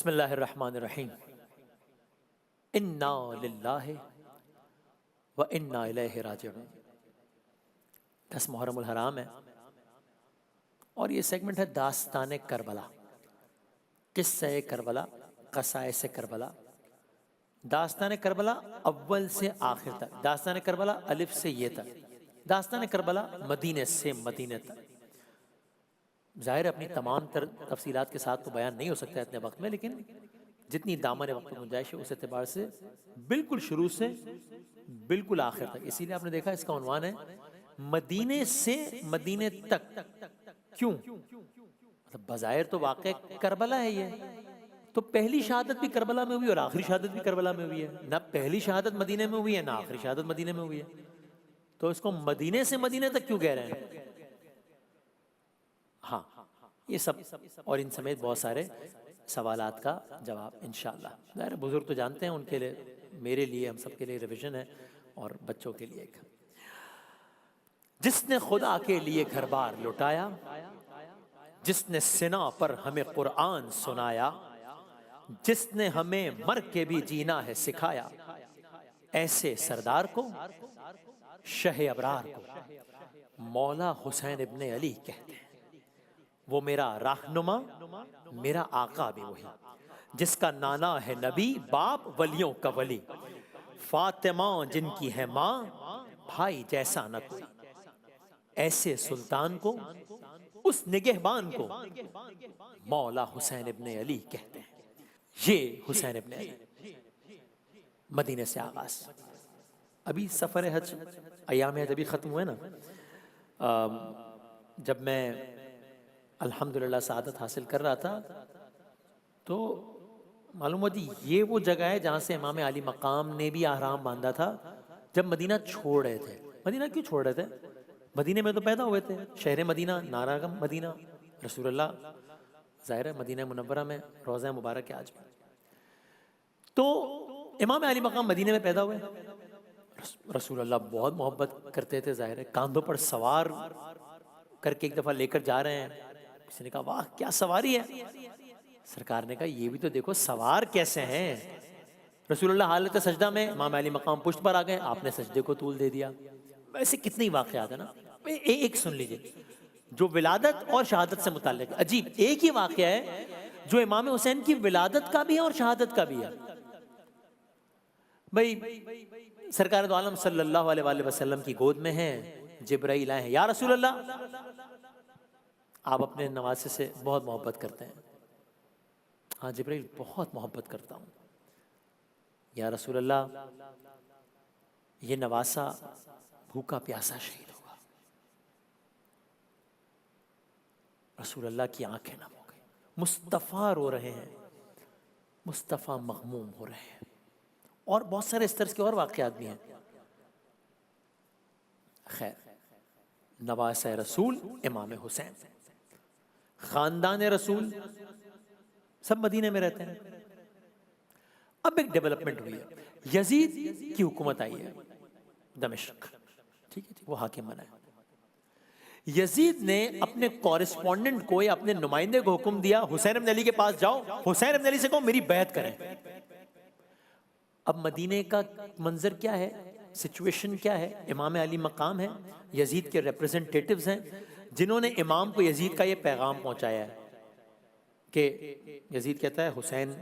بسم اللہ الرحمن الرحیم انا للہ و انا الیہ راجعون۔ 10 محرم الحرام ہے اور یہ سیگمنٹ ہے داستان کربلا، قصہ کربلا، قصائص کربلا۔ داستان کربلا اول سے آخر تک، داستان کربلا الف سے یہ تک، داستان کربلا مدینے سے مدینے تک۔ ظاہر اپنی تمام تر تفصیلات کے ساتھ تو بیان نہیں ہو سکتا اتنے وقت میں، لیکن جتنی دامن وقت گنجائش ہے اس اعتبار سے بالکل شروع سے بالکل آخر تک۔ اسی لیے آپ نے دیکھا اس کا عنوان ہے مدینے سے مدینے تک۔ کیوں؟ مطلب بظاہر تو واقع کربلا ہے یہ، تو پہلی شہادت بھی کربلا میں ہوئی اور آخری شہادت بھی کربلا میں ہوئی ہے، نہ پہلی شہادت مدینے میں ہوئی ہے نہ آخری شہادت مدینے میں ہوئی ہے، تو اس کو مدینے سے مدینے تک کیوں کہہ رہے ہیں؟ ہاں یہ سب اور ان سمیت بہت سارے سوالات کا جواب انشاءاللہ۔ ظاہر بزرگ تو جانتے ہیں، ان کے لیے، میرے لیے، ہم سب کے لیے ریویژن ہے اور بچوں کے لیے ایک۔ جس نے خدا کے لیے گھر بار لٹایا، جس نے سنا پر ہمیں قرآن سنایا، جس نے ہمیں مر کے بھی جینا ہے سکھایا، ایسے سردار کو، شہ ابرار کو مولا حسین ابن علی کہتے ہیں۔ وہ میرا رہنما، میرا آقا بھی وہی، جس کا نانا ہے نبی، باپ ولیوں کا ولی، فاطمہ جن کی ہے ماں، بھائی جیسا نہ کوئی، ایسے سلطان کو، اس نگہبان کو مولا حسین ابن علی کہتے ہیں۔ یہ حسین ابن علی، مدینے سے آغاز۔ ابھی سفر حج، ایام حج ابھی ختم ہوئے نا، جب میں الحمدللہ سعادت حاصل کر رہا تھا تو معلوم ہوا جی یہ وہ جگہ ہے جہاں سے امام علی مقام نے بھی احرام باندھا تھا جب مدینہ چھوڑ رہے تھے۔ مدینہ کیوں چھوڑ رہے تھے؟ مدینہ میں تو پیدا ہوئے تھے، شہر مدینہ، ناراگم مدینہ، رسول اللہ ظاہر ہے مدینہ منورہ میں روضہ مبارک ہے آج بھی۔ تو امام علی مقام مدینہ میں پیدا ہوئے، رسول اللہ بہت محبت کرتے تھے، ظاہر ہے کاندھوں پر سوار کر کے ایک دفعہ لے کر جا رہے ہیں۔ کسی نے کہا واہ کیا سواری ہے، سرکار نے کہا یہ بھی تو دیکھو سوار کیسے ہیں۔ رسول اللہ حالت سجدہ میں، امام علی مقام پشت پر آ گئے، آپ نے سجدے کو طول دے دیا۔ ویسے کتنی واقعات ہیں نا، ایک سن لیجئے جو ولادت اور شہادت سے متعلق، عجیب ایک ہی واقعہ ہے جو امام حسین کی ولادت کا بھی ہے اور شہادت کا بھی ہے۔ بھئی سرکار دو عالم صلی اللہ علیہ وآلہ وسلم کی گود میں ہیں، جبرائیل آئے ہیں، یا رسول اللہ آپ اپنے نواسے سے بہت محبت کرتے ہیں۔ ہاں جبرائیل بہت محبت کرتا ہوں۔ یا رسول اللہ یہ نواسا بھوکا پیاسا شہید ہوگا۔ رسول اللہ کی آنکھیں نم ہو گئی، مصطفیٰ رو رہے ہیں، مصطفیٰ مغموم ہو رہے ہیں، اور بہت سارے اس طرح کے اور واقعات بھی ہیں۔ خیر، نواسہ رسول امام حسین، خاندان رسول سب مدینہ میں رہتے ہیں۔ اب ایک ڈیولپمنٹ ہوئی ہے، یزید کی حکومت آئی ہے دمشق، ٹھیک ہے، وہ حاکم بنا ہے۔ یزید نے اپنے کورسپونڈنٹ کو یا اپنے نمائندے کو حکم دیا حسین بن علی کے پاس جاؤ، حسین بن علی سے کہو میری بیعت کریں۔ اب مدینے کا منظر کیا ہے، سچویشن کیا ہے؟ امام علی مقام ہے، یزید کے ریپریزنٹیٹیوز ہیں جنہوں نے امام کو یزید کا یہ پیغام پہنچایا ہے کہ یزید کہتا ہے حسین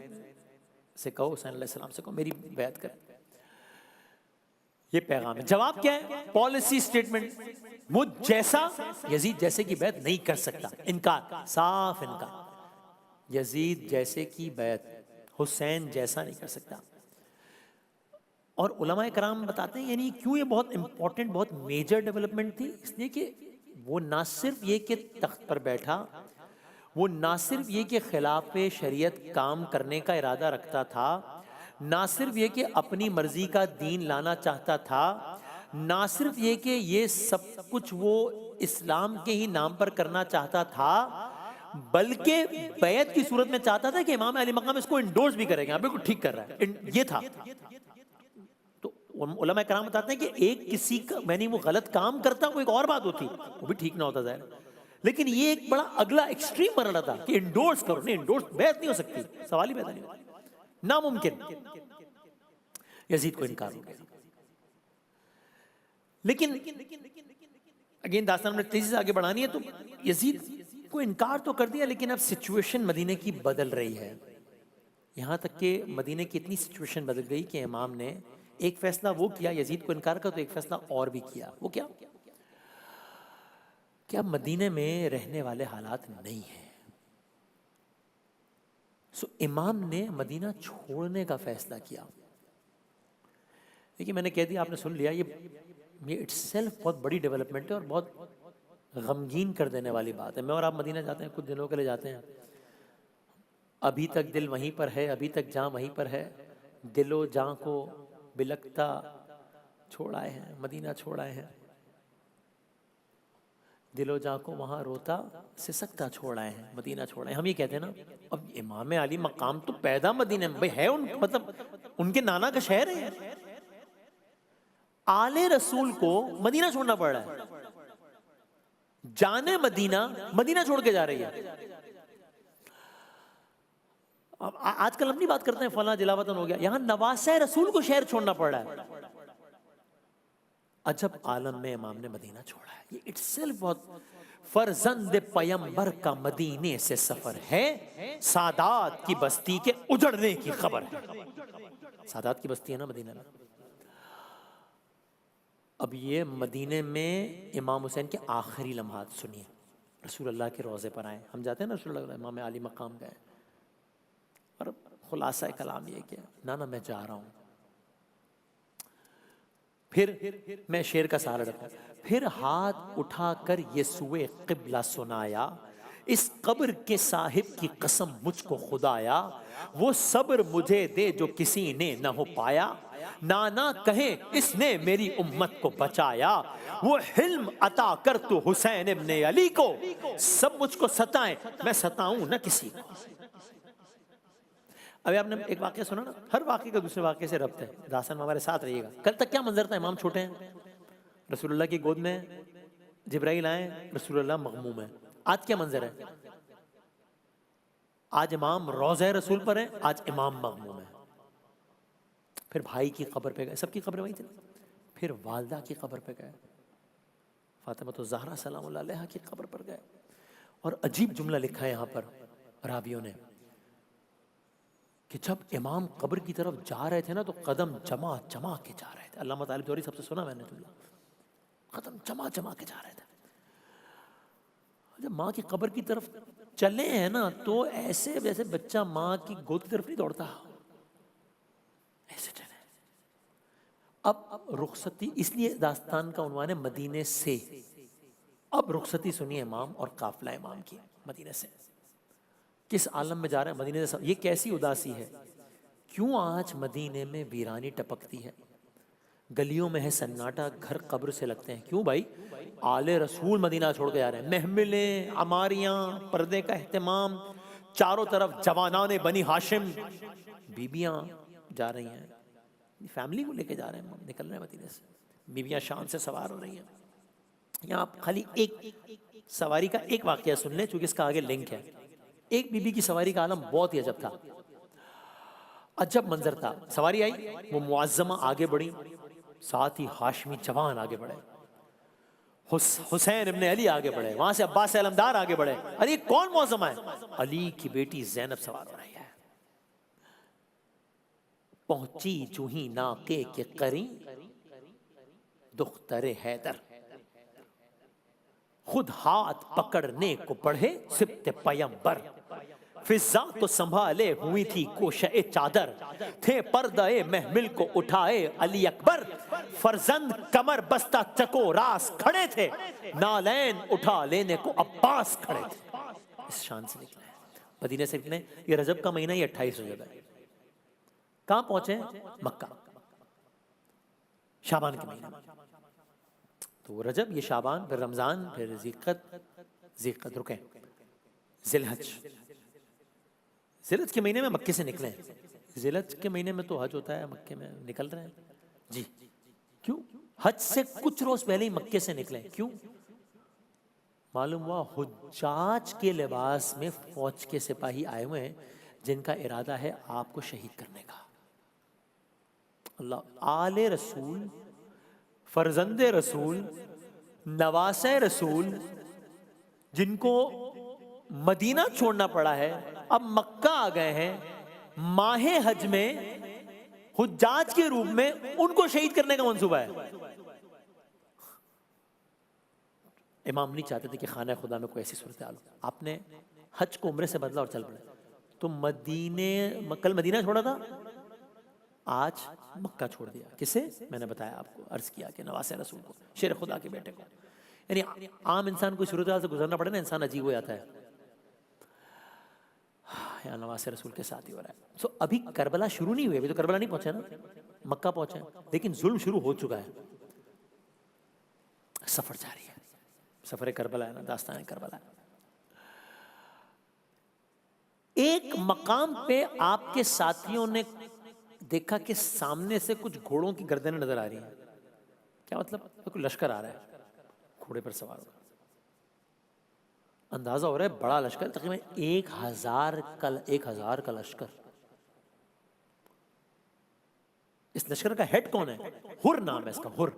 سے کہو، حسین علیہ السلام سے کہو میری بیعت کریں۔ یہ پیغام ہے۔ جواب کیا ہے؟ پالیسی سٹیٹمنٹ، مجھ جیسا یزید جیسے کی بیعت نہیں کر سکتا، انکار، صاف انکار، یزید جیسے کی بیعت حسین جیسا نہیں کر سکتا۔ اور علماء کرام بتاتے ہیں یعنی کیوں یہ بہت امپورٹنٹ، بہت میجر ڈیولپمنٹ تھی، اس لیے کہ وہ نہ صرف یہ کہ تخت پر بیٹھا، وہ نہ صرف یہ کہ خلاف شریعت کام کرنے کا ارادہ رکھتا تھا، نہ صرف یہ کہ اپنی مرضی کا دین لانا چاہتا تھا، نہ صرف یہ کہ یہ سب کچھ وہ اسلام کے ہی نام پر کرنا چاہتا تھا، بلکہ بیعت کی صورت میں چاہتا تھا کہ امام علی مقام اس کو انڈورس بھی کرے گا، بالکل ٹھیک کر رہا ہے، یہ تھا۔ تو علماء کرام بتاتے ہیں کہ ایک کسی کا یعنی وہ غلط کام کرتا وہ ایک اور بات ہوتی، وہ بھی ٹھیک نہ ہوتا ظاہر، لیکن یہ ایک بڑا اگلا ایکسٹریم مرحلہ تھا کہ انڈورس کرو. نہیں، انڈورس بیعت نہیں ہو سکتی، سوال ہی پیدا نہیں ہوتا، ناممکن. یزید کو انکار ہو گیا. لیکن اگین داستان میں تیزی سے آگے بڑھانی ہے، تو یزید کو انکار تو کر دیا، لیکن اب سچویشن مدینے کی بدل رہی ہے. یہاں تک کہ مدینے کی اتنی سچویشن بدل گئی کہ امام نے ایک فیصلہ وہ کیا یزید کو انکار کا، تو ایک فیصلہ اور بھی کیا. وہ کیا کہ اب مدینے میں رہنے والے حالات نہیں ہیں. سو امام نے مدینہ چھوڑنے کا فیصلہ کیا. دیکھیے میں نے کہہ دیا، آپ نے سن لیا، یہ اٹ سیلف بہت بڑی ڈیولپمنٹ ہے اور بہت غمگین کر دینے والی بات ہے. میں اور آپ مدینہ جاتے ہیں، کچھ دنوں کے لیے جاتے ہیں، ابھی تک دل وہیں پر ہے، ابھی تک جاں وہیں پر ہے. دل و جاں کو بلکتا چھوڑ آئے ہیں، مدینہ چھوڑ آئے ہیں. دل و جاں کو وہاں روتا سسکتا چھوڑ آئے ہیں، مدینہ چھوڑ آئے ہیں. ہم یہ کہتے ہیں نا، اب امام علی مقام تو پیدا مدینہ میں بھائی ہے، مطلب ان کے نانا کا شہر ہے. آل رسول کو مدینہ چھوڑنا پڑ رہا ہے، جانے مدینہ مدینہ چھوڑ کے جا رہی ہے. آج کل ہم نہیں بات کرتے ہیں فلاں جلا وطن ہو گیا، یہاں نواسہ رسول کو شہر چھوڑنا پڑ رہا ہے. عجب عالم میں امام نے مدینہ چھوڑا ہے. یہ اٹس سیلف بہت. فرزند پیمبر کا مدینے سے سفر ہے، سادات کی بستی کے اجڑنے کی خبر ہے. سادات کی بستی ہے نا مدینہ میں. اب یہ مدینے میں امام حسین کے آخری لمحات سنیے. رسول اللہ کے روضے پر آئے، ہم جاتے ہیں نا رسول اللہ، امام علی مقام گئے، اور خلاصہ کلام یہ کیا، نانا میں جا رہا ہوں. پھر میں شعر کا سہارا رکھا. پھر ہاتھ اٹھا کر یہ سوئے قبلہ سنایا، اس قبر کے صاحب کی قسم مجھ کو خدایا، وہ صبر مجھے دے جو کسی نے نہ ہو پایا، نانا کہیں اس نے میری امت کو بچایا، وہ حلم عطا کر تو حسین ابن علی کو، سب مجھ کو ستائیں میں ستاؤں نہ کسی کو. ابھی آپ نے ایک واقعہ سنا نا، ہر واقعے کا دوسرے واقعے سے ربط ہے. داستان میں ہمارے ساتھ رہیے گا. کل تک کیا منظر تھا؟ امام چھوٹے ہیں، رسول اللہ کی گود میں جبرائیل آئے، رسول اللہ مغموم ہے. آج کیا منظر ہے؟ آج امام روضہ رسول پر ہے، آج امام مغموم ہے. پھر بھائی کی قبر پہ گئے، سب کی قبر وہیں تھی. پھر والدہ کی قبر پہ گئے، فاطمہ الزہرا سلام اللہ علیہا کی قبر پر گئے. اور عجیب جملہ لکھا ہے یہاں پر راویوں نے کہ جب امام قبر کی طرف جا رہے تھے نا تو قدم جما جما کے جا رہے تھے. علامہ طالب جوہری سب سے سنا میں نے جملہ، قدم جما جما کے جا رہے تھے. جب ماں کی قبر کی طرف چلے ہیں نا تو ایسے جیسے بچہ ماں کی گود کی طرف نہیں دوڑتا، ایسے چلے. اب رخصتی، اس لیے داستان کا عنوان ہے مدینے سے. اب رخصتی سنیے امام اور قافلہ امام کی مدینے سے. کس عالم میں جا رہے ہیں مدینے سے؟ یہ کیسی اداسی ہے؟ کیوں آج مدینے میں ویرانی ٹپکتی ہے؟ گلیوں میں ہے سناٹا، گھر قبر سے لگتے ہیں. کیوں بھائی؟ آل رسول مدینہ چھوڑ کے جا رہے ہیں. محملیں، عماریاں، پردے کا اہتمام، چاروں طرف جوانان بنی ہاشم، بیبیاں جا رہی ہیں، فیملی کو لے کے جا رہے ہیں، نکل رہے ہیں مدینے سے. بیبیاں شان سے سوار ہو رہی ہیں. یہاں آپ خالی ایک سواری کا ایک واقعہ سن لیں چونکہ اس کا آگے لنک ہے. ایک بی بی کی سواری کا عالم بہت ہی عجب تھا، عجب منظر تھا. سواری آئی، وہ معظمہ آگے بڑھی، ساتھ ہی ہاشمی جوان آگے بڑھے، حسین ابن علی آگے بڑھے، وہاں سے عباس علمدار آگے بڑھے. ارے کون معظمہ ہے؟ علی کی بیٹی زینب سوار ہو رہی ہے. پہنچی جوہی ناقے کے قریب دختر حیدر، خود ہاتھ پکڑنے کو بڑھے سبت پیمبر، فضا تو سنبھالے ہوئی تھی کوشہ چادر، تھے پردہ محمل کو اٹھائے علی اکبر، فرزند کمر بستہ چکو راس کھڑے تھے، نالین اٹھا لینے کو عباس کھڑے تھے. اس شان سے نکلے مدینے سے. نکلے یہ رجب کا مہینہ، یہ 28 رجب ہے. کہاں پہنچے؟ مکہ. شعبان کے مہینے میں. تو رجب، یہ شعبان، پھر رمضان، پھر ذیقعد رکیں، ذی الحج. ذی الحج کے مہینے میں مکے سے نکلے. ذی الحج کے مہینے میں تو حج ہوتا ہے، مکے میں نکل رہے ہیں جی. کیوں؟ حج سے کچھ روز پہلے ہی مکے سے نکلیں. کیوں؟ معلوم ہوا حجاج کے لباس میں فوج کے سپاہی آئے ہوئے ہیں جن کا ارادہ ہے آپ کو شہید کرنے کا. اللہ، آل رسول، فرزند رسول، نواسہ رسول، جن کو مدینہ چھوڑنا پڑا ہے، اب مکہ آ گئے ہیں، ماہ حج میں حجاج کے روپ میں ان کو شہید کرنے کا منصوبہ ہے. امام نہیں چاہتے تھے کہ خانہ خدا میں کوئی ایسی صورتحال ہو. آپ نے حج کو عمرے سے بدلا اور چل پڑے. تو کل مدینہ چھوڑا تھا، آج مکہ چھوڑ دیا. کسے؟ میں نے بتایا آپ کو، عرض کیا کہ نواسہ رسول کو، شیر خدا کے بیٹے کو. یعنی عام انسان کو صورتحال سے گزرنا پڑے نا، انسان عجیب ہو جاتا ہے. یا نواسہ رسول کے ساتھ ہی ہو رہا ہے. سو ابھی کربلا شروع نہیں ہوئی، ابھی تو کربلا نہیں پہنچا نا، مکہ پہنچا ہے، لیکن ظلم شروع ہو چکا ہے. سفر جاری ہے، سفر کربلا ہے نا، داستان کربلا ہے. ایک مقام پہ آپ کے ساتھیوں نے دیکھا کہ سامنے سے کچھ گھوڑوں کی گردنیں نظر آ رہی ہیں. کیا مطلب؟ کوئی لشکر آ رہا ہے گھوڑے پر سوار ہو. اندازہ ہو رہا ہے بڑا لشکر، تقریباً 1000 کا لشکر. اس لشکر کا ہیڈ کون ہے؟ ہر نام ہے اس کا. ہر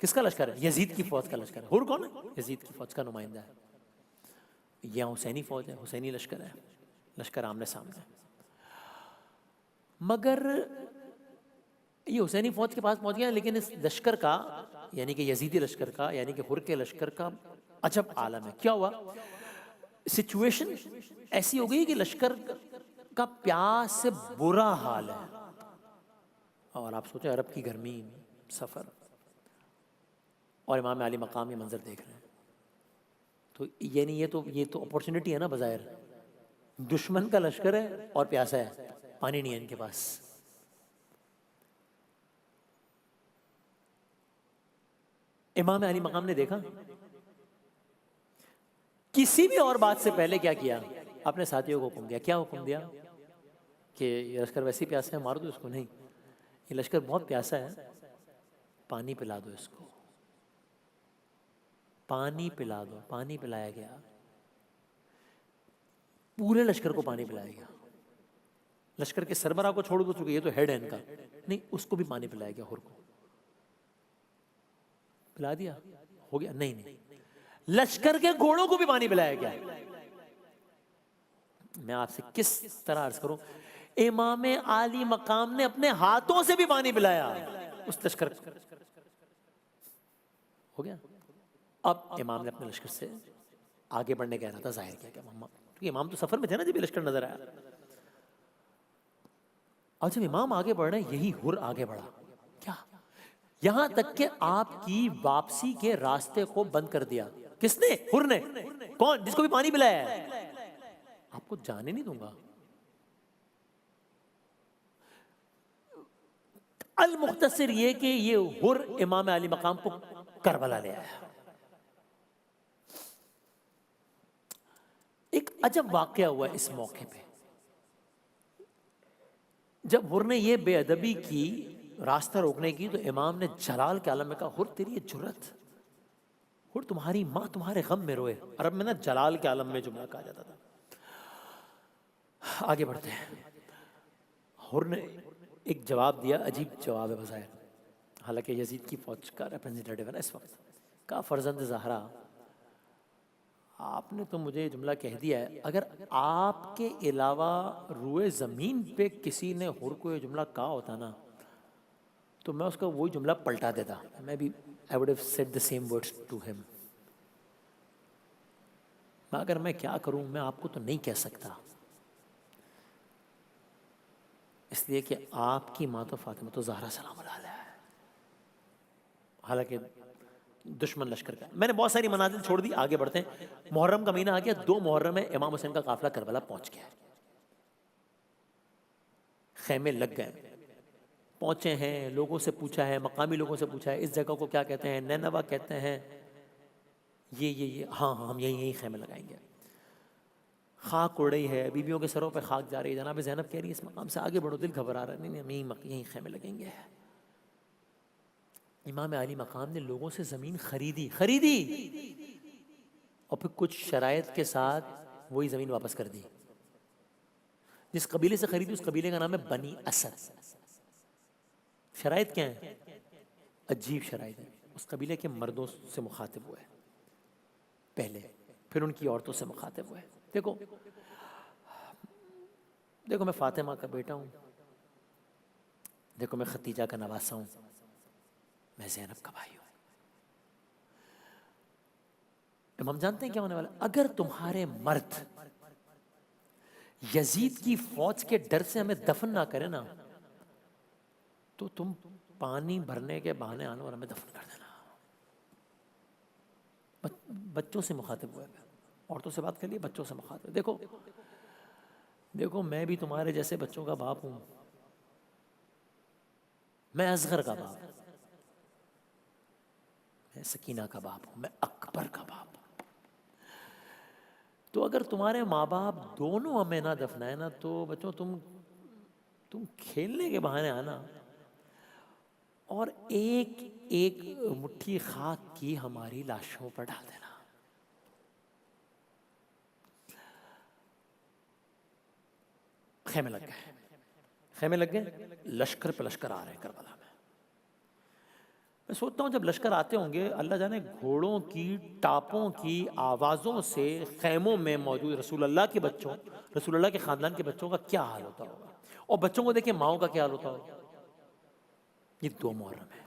کس کا لشکر ہے؟ یزید کی فوج کا لشکر ہے. ہر کون ہے؟ یزید کی فوج کا نمائندہ ہے. یہ حسینی فوج ہے، حسینی لشکر ہے، لشکر آمنے سامنے. مگر یہ حسینی فوج کے پاس پہنچ گیا، لیکن اس لشکر کا، یعنی کہ یزیدی لشکر کا، یعنی کہ ہر کے لشکر کا عجب عالم ہے. کیا ہوا؟ سچویشن ایسی ہو گئی کہ لشکر کا پیاس سے برا حال ہے. اور آپ سوچیں عرب کی گرمی، سفر، اور امام علی مقام یہ منظر دیکھ رہے ہیں. تو یعنی یہ تو اپورچونٹی ہے نا بظاہر. دشمن کا لشکر ہے اور پیاسا ہے، پانی نہیں ہے ان کے پاس. امام علی مقام نے دیکھا، کسی بھی اور بات سے پہلے کیا کیا؟ اپنے ساتھیوں کو حکم دیا. کیا حکم دیا؟ کہ یہ لشکر ویسے ہی پیاسا ہے، مار دو اس کو. نہیں، یہ لشکر بہت پیاسا ہے، پانی پلا دو اس کو. پانی پلا دو. پانی پلایا گیا، پورے لشکر کو پانی پلایا گیا. لشکر کے سربراہ کو چھوڑ دو، چکے یہ تو ہیڈ ہے ان کا، نہیں، اس کو بھی پانی پلایا گیا. ہر کو پلا دیا، ہو گیا؟ نہیں، لشکر کے گھوڑوں کو بھی پانی پلایا گیا. میں آپ سے کس طرح عرض کروں، امام عالی مقام نے اپنے ہاتھوں سے بھی پانی پلایا اس لشکر کو. ہو گیا؟ اب امام نے اپنے لشکر سے آگے بڑھنے کا ارادہ ظاہر کیا. کیونکہ امام تو سفر میں تھے نا جب یہ لشکر نظر آیا. اور جب امام آگے بڑھ رہے ہیں، یہی ہر آگے بڑھا. کیا؟ یہاں تک کہ آپ کی واپسی کے راستے کو بند کر دیا. کس نے؟ ہر نے. کون؟ جس کو بھی پانی پلایا ہے. آپ کو جانے نہیں دوں گا. المختصر یہ کہ یہ ہر امام علی مقام کو کربلا لے آیا. ایک عجب واقعہ ہوا اس موقع پہ. جب ہر نے یہ بے ادبی کی، راستہ روکنے کی، تو امام نے جلال کے عالم میں کہا، ہر تیری یہ جرت، ہر تمہاری ماں تمہارے غم میں روئے. عرب میں نا جلال کے عالم میں جملہ کہا جاتا تھا. آگے بڑھتے ہیں. ہر نے ایک جواب دیا، عجیب جواب ہے بظاہر، حالانکہ یزید کی فوج کا ریپرزنٹیٹیو ہے نا اس وقت. کہا، فرزند زہرا، آپ نے تو مجھے جملہ کہہ دیا ہے، اگر آپ کے علاوہ روئے زمین پہ کسی نے ہر کو یہ جملہ کہا ہوتا نا، تو میں اس کا وہی جملہ پلٹا دیتا. میں بھی I would have said the same words to him. مگر میں کیا کروں، میں آپ کو تو نہیں کہہ سکتا، اس لیے کہ آپ کی ماں تو فاطمہ تو زہرا سلام اللہ علیہا ہے. حالانکہ دشمن لشکر کا. میں نے بہت ساری منازل چھوڑ دی، آگے بڑھتے ہیں. محرم کا مہینہ آ گیا، 2 محرم ہے، امام حسین کا قافلہ کربلا پہنچ گیا. خیمے لگ گئے، پہنچے ہیں، لوگوں سے پوچھا ہے، مقامی لوگوں سے پوچھا ہے اس جگہ کو کیا کہتے ہیں. نینوا کہتے ہیں. یہ ہاں ہم یہیں خیمے لگائیں گے. خاک اڑ رہی ہے، بیویوں کے سروں پہ خاک جا رہی ہے. جناب زینب کہہ رہی ہے اس مقام سے آگے بڑھو، دل گھبرا رہا ہے. نہیں، ہم یہیں خیمے لگیں گے. امام علی مقام نے لوگوں سے زمین خریدی. اور پھر کچھ شرائط کے ساتھ وہی زمین واپس کر دی. جس قبیلے سے خریدی اس قبیلے کا نام ہے بنی اسد. شرائط کیا ہیں؟ عجیب شرائط ہیں. اس قبیلے کے مردوں سے مخاطب ہوئے پہلے, پھر ان کی عورتوں سے مخاطب ہوئے. دیکھو میں فاطمہ کا بیٹا ہوں, دیکھو میں ختیجہ کا نواسا ہوں, میں زینب کا بھائی ہوں. ہم جانتے ہیں کیا ہونے والا. اگر تمہارے مرد یزید کی فوج کے ڈر سے ہمیں دفن نہ کرے نا, تو تم پانی بھرنے کے بہانے آنا اور ہمیں دفن کر دینا. بچوں سے مخاطب ہوئے, عورتوں سے بات کر لی, بچوں سے مخاطب. دیکھو میں بھی تمہارے جیسے بچوں کا باپ ہوں. میں اصغر کا باپ ہوں, میں سکینہ کا باپ ہوں, میں اکبر کا باپ ہوں. تو اگر تمہارے ماں باپ دونوں ہمیں نہ دفنائے نا, تو بچوں تم کھیلنے کے بہانے آنا اور ایک ایک مٹھی خاک کی ہماری لاشوں پر ڈال دینا. خیمے لگ گئے, لشکر پہ لشکر آ رہے ہیں کربلا میں. میں سوچتا ہوں جب لشکر آتے ہوں گے, اللہ جانے گھوڑوں کی ٹاپوں کی آوازوں سے خیموں میں موجود رسول اللہ کے بچوں, رسول اللہ کے خاندان کے بچوں کا کیا حال ہوتا ہوگا, اور بچوں کو دیکھیں ماؤں کا کیا حال ہوتا ہوگا. یہ 2 محرم ہے,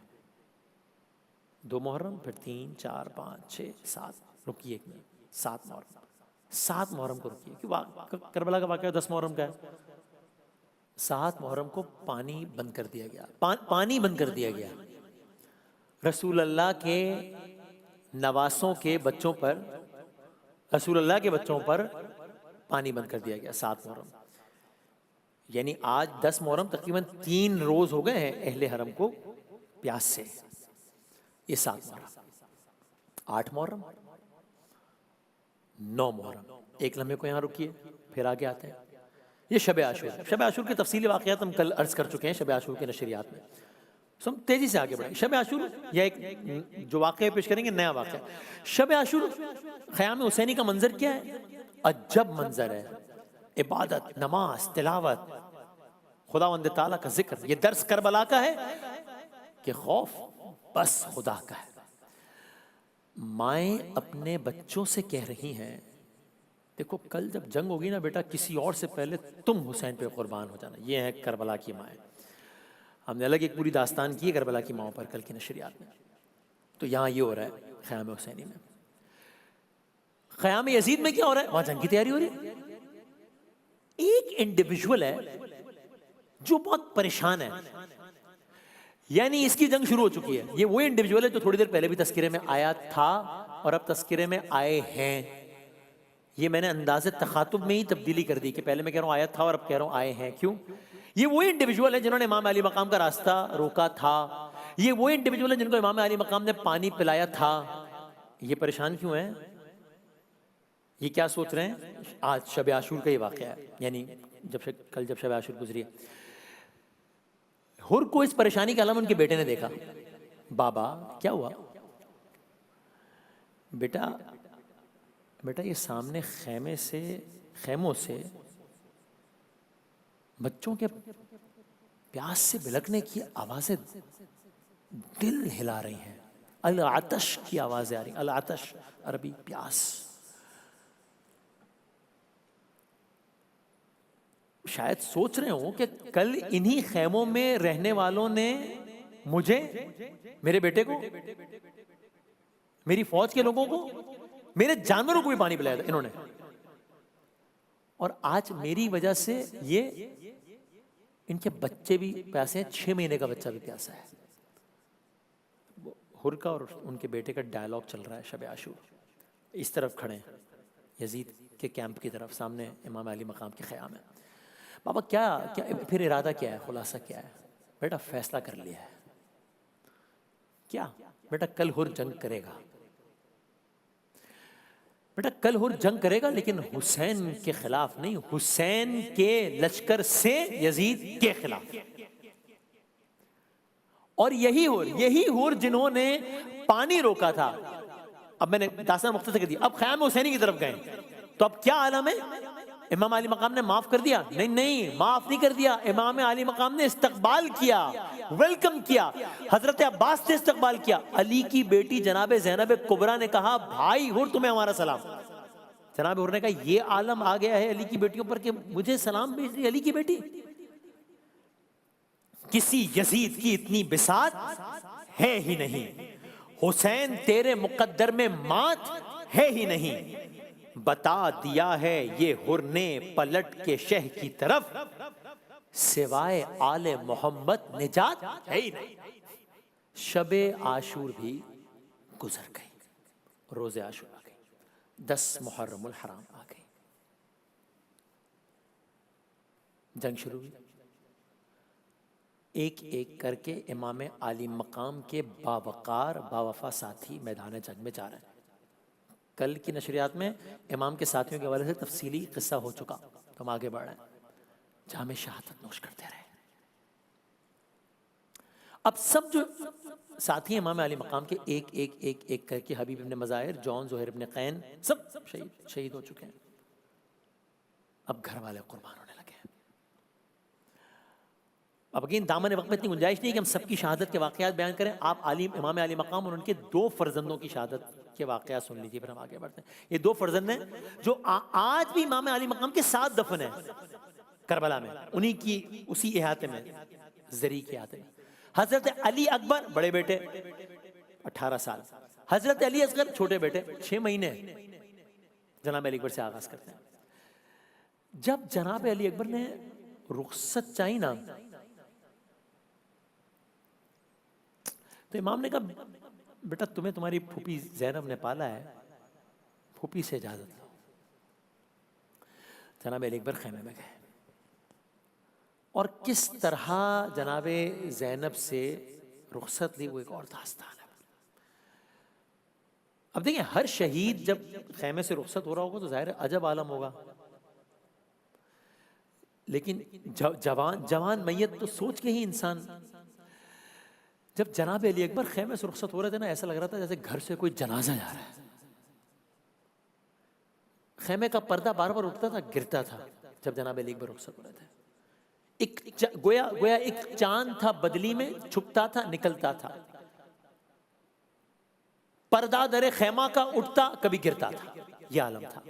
2 محرم, پھر 3, 4, 5, 6, 7, رکیے ایک منٹ, 7 محرم, 7 محرم کو رکیے. کیوں کربلا کا واقعہ 10 محرم کا ہے. 7 محرم کو پانی بند کر دیا گیا, پانی بند کر دیا گیا. رسول اللہ کے نواسوں کے بچوں پر, رسول اللہ کے بچوں پر پانی بند کر دیا گیا 7 محرم. یعنی آج 10 محرم تقریباً 3 روز ہو گئے ہیں اہل حرم کو پیاس سے. یہ 7 محرم, 8 محرم, 9 محرم. ایک لمحے کو یہاں رکیے, پھر آگے آتے ہیں. یہ شب عاشور. شب عاشور کے تفصیلی واقعات ہم کل عرض کر چکے ہیں شب عاشور کے نشریات میں. ہم تیزی سے آگے بڑھیں. شب عاشور یا ایک جو واقعہ پیش کریں گے نیا واقعہ. شب عاشور خیام حسینی کا منظر کیا ہے؟ عجب منظر ہے. عبادت, نماز, تلاوت, خداوند تعالیٰ کا ذکر. یہ درس کربلا کا ہے کہ خوف بس خدا کا ہے. مائیں اپنے بچوں سے کہہ رہی ہیں, دیکھو کل جب جنگ ہوگی نا بیٹا, کسی اور سے پہلے تم حسین پہ قربان ہو جانا. یہ ہے کربلا کی مائیں. ہم نے الگ ایک پوری داستان کی ہے کربلا کی ماؤں پر کل کی نشریات میں. تو یہاں یہ ہو رہا ہے خیام حسینی میں. خیام یزید میں کیا ہو رہا ہے؟ وہاں جنگ کی تیاری ہو رہی ہے. ایک انڈیویجول ہے جو بہت پریشان ہے, یعنی اس کی جنگ شروع ہو چکی ہے. یہ وہ انڈیویجول ہے جو تھوڑی دیر پہلے بھی تذکرے میں آیا تھا اور اب تذکرے میں آئے ہیں. یہ میں نے انداز تخاطب میں ہی تبدیلی کر دی کہ پہلے میں کہہ رہا ہوں آیا تھا اور اب کہہ رہا ہوں آئے ہیں. کیوں؟ یہ وہی انڈیویجول ہے جنہوں نے امام علی مقام کا راستہ روکا تھا. یہ وہی انڈیویجول ہے جن کو امام علی مقام نے پانی پلایا تھا. یہ پریشان کیوں ہیں؟ یہ کیا سوچ رہے ہیں؟ آج شب عاشور کا یہ واقعہ ہے, یعنی کل جب شب عاشور گزری ہے. ہر کو اس پریشانی کا علم ان کے بیٹے نے دیکھا. بابا کیا ہوا؟ بیٹا یہ سامنے خیموں سے بچوں کے پیاس سے بلکنے کی آوازیں دل ہلا رہی ہیں. العطش کی آوازیں آ رہی ہیں. العطش عربی پیاس. شاید سوچ رہے ہوں کہ کل انہی خیموں میں رہنے والوں نے مجھے, میرے بیٹے کو, میری فوج کے لوگوں کو, میرے جانوروں کو بھی پانی پلایا تھا انہوں نے, اور آج میری وجہ سے یہ ان کے بچے بھی پیاسے ہیں. 6 مہینے کا بچہ بھی پیاسا ہے. ہر کا اور ان کے بیٹے کا ڈائلاگ چل رہا ہے شب عاشور. اس طرف کھڑے ہیں یزید کے کیمپ کی طرف, سامنے امام علی مقام کے خیام ہے. بابا کیا پھر ارادہ کیا ہے, خلاصہ کیا ہے؟ بیٹا فیصلہ کر لیا ہے. کیا بیٹا؟ کل ہر جنگ کرے گا. بیٹا کل ہر جنگ کرے گا, لیکن حسین کے خلاف نہیں, حسین کے لشکر سے یزید کے خلاف. اور یہی ہر جنہوں نے پانی روکا تھا, اب میں نے داستان مختصر کر دیا. اب خیام حسینی کی طرف گئے تو اب کیا عالم ہے؟ امام علی مقام نے معاف کر دیا؟ نہیں معاف نہیں کر دیا. امام علی مقام نے استقبال کیا, ویلکم کیا. حضرت عباس نے استقبال کیا. علی کی بیٹی جناب زینب کبریٰ نے کہا بھائی حر تمہیں ہمارا سلام. جناب حر نے کہا یہ عالم آ گیا ہے علی کی بیٹیوں پر کہ مجھے سلام بھیج رہی علی کی بیٹی. کسی یزید کی اتنی بساط ہے ہی نہیں, حسین تیرے مقدر میں مات ہے ہی نہیں. بتا دیا ہے یہ حر نے پلٹ کے شہ کی طرف, سوائے آل محمد نجات ہے ہی نہیں. شب عاشور بھی گزر گئی, روز عاشور آ گئی, 10 محرم الحرام آ گئی, جنگ شروع ہوئی. ایک ایک کر کے امام عالی مقام کے باوقار باوفا ساتھی میدان جنگ میں جا رہے ہیں. کل کی نشریات میں امام کے ساتھیوں کے حوالے سے تفصیلی قصہ ہو چکا, تو ہم آگے بڑھ رہے ہیں. جام شہادت نوش کرتے رہے. اب سب جو ساتھی امام علی مقام کے ایک ایک ایک ایک کر کے حبیب ابن مظاہر, جون, زہیر ابن قین, سب شہید ہو چکے ہیں. اب گھر والے قربان ہونے لگے ہیں. اب اگین دامن وقت میں اتنی گنجائش نہیں کہ ہم سب کی شہادت کے واقعات بیان کریں. آپ امام علی مقام اور ان کے 2 فرزندوں کی شہادت کے واقعات سن لیجیے, پھر ہم آگے بڑھتے ہیں. یہ 2 فرزند ہیں جو آج بھی امام علی مقام کے ساتھ دفن ہیں کربلا میں, انہی کی اسی احاطے میں, زری کے احاطے میں. حضرت علی اکبر بڑے بیٹے 18 سال, حضرت علی اصغر چھوٹے بیٹے 6 مہینے. جناب علی اکبر سے آغاز کرتے ہیں. جب جناب علی اکبر نے رخصت چاہی نا, تو امام نے کہا بیٹا تمہیں تمہاری پھوپھی زینب نے پالا ہے, پھوپھی سے اجازت لو. جناب علی اکبر خیمے میں گئے, اور کس طرح جناب زینب سے رخصت لی وہ ایک اور داستان ہے. اب دیکھیں ہر شہید جب خیمے سے رخصت ہو رہا ہوگا تو ظاہر عجب عالم ہوگا, لیکن جوان میت تو سوچ کے ہی انسان. جب جناب علی اکبر خیمے سے رخصت ہو رہے تھے نا, ایسا لگ رہا تھا جیسے گھر سے کوئی جنازہ جا رہا ہے. خیمے کا پردہ بار بار اٹھتا تھا, گرتا تھا جب جناب علی اکبر رخصت ہو رہے تھے. گویا ایک چاند تھا بدلی میں, چھپتا تھا نکلتا تھا. پردہ در خیمہ کا اٹھتا کبھی گرتا تھا, یہ عالم تھا.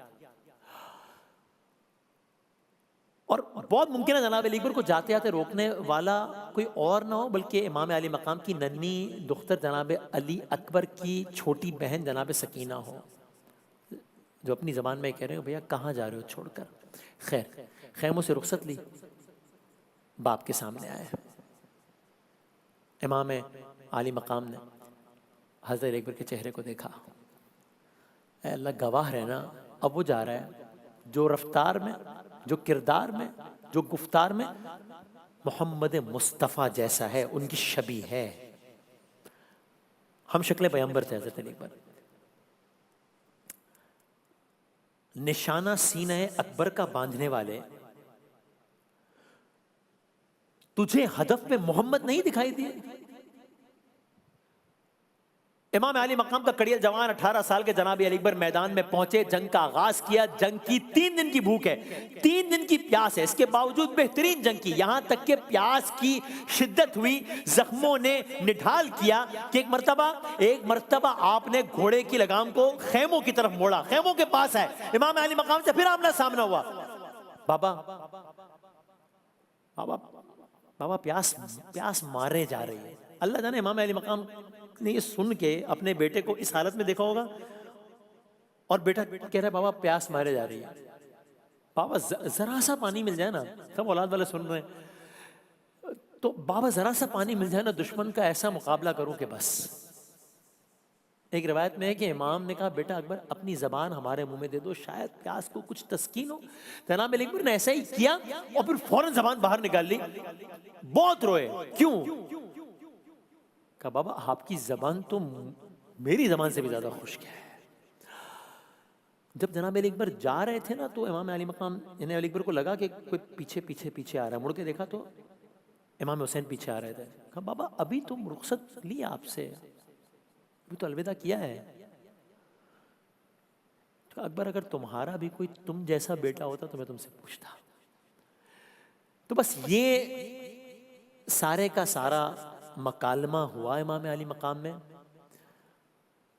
اور بہت ممکن ہے جناب علی اکبر کو جاتے آتے روکنے والا کوئی اور نہ ہو بلکہ امام علی مقام کی ننھی دختر جناب علی اکبر کی چھوٹی بہن جناب سکینہ ہو, جو اپنی زبان میں کہہ رہے ہو بھیا کہاں جا رہے ہو چھوڑ کر. خیر خیموں سے رخصت لی, باپ کے سامنے آئے. امام علی مقام نے حضرت علی اکبر کے چہرے کو دیکھا. اے اللہ گواہ رہنا, اب وہ جا رہا ہے جو رفتار میں, جو کردار میں, جو گفتار میں محمد مصطفیٰ جیسا ہے, ان کی شبیہ ہے. ہم شکل پیغمبر تھے حضرت علی اکبر. نشانہ سینہ اکبر کا باندھنے والے, تجھے ہدف میں محمد نہیں دکھائی دیے؟ امام علی مقام کا کڑیل جوان 18 سال کے جناب علی اکبر میدان میں پہنچے, جنگ کا آغاز کیا. جنگ کی 3 دن کی بھوک ہے, 3 دن کی پیاس ہے, اس کے باوجود بہترین جنگ کی. یہاں تک کہ پیاس کی شدت ہوئی, زخموں نے نڈھال کیا کہ ایک مرتبہ آپ نے گھوڑے کی لگام کو خیموں کی طرف موڑا, خیموں کے پاس ہے. امام علی مقام سے پھر آمنا سامنا ہوا. بابا بابا بابا پیاس مارے جا رہی ہے. اللہ جانے امام علی مقام نے یہ سن کے اپنے بیٹے کو اس حالت میں دیکھا ہوگا, اور بیٹا کہہ رہا ہے بابا پیاس مارے جا رہی ہے. بابا ذرا سا پانی مل جائے نا, سب اولاد والے سن رہے ہیں, تو بابا ذرا سا پانی مل جائے نا, دشمن کا ایسا مقابلہ کروں کہ بس. ایک روایت میں ہے کہ امام نے کہا بیٹا اکبر اپنی زبان ہمارے منہ میں دے دو, شاید پیاس کو کچھ تسکین ہو. جناب علی اکبر نے ایسا ہی کیا اور پھر فوراً زبان باہر نکال لی. بہت روئے. کیوں؟ کہا بابا آپ کی زبان تو میری زبان سے بھی زیادہ خشک ہے. جب جناب علی اکبر جا رہے تھے نا, تو امام علی مقام علی اکبر کو لگا کہ کوئی پیچھے پیچھے پیچھے آ رہا ہے. مڑ کے دیکھا تو امام حسین پیچھے آ رہے تھے. کہا بابا ابھی تم رخصت لی آپ سے, ابھی تو الوداع کیا ہے. اکبر اگر تمہارا بھی کوئی تم جیسا بیٹا ہوتا تو میں تم سے پوچھتا. تو بس یہ سارے کا سارا مکالمہ ہوا امام علی مقام میں.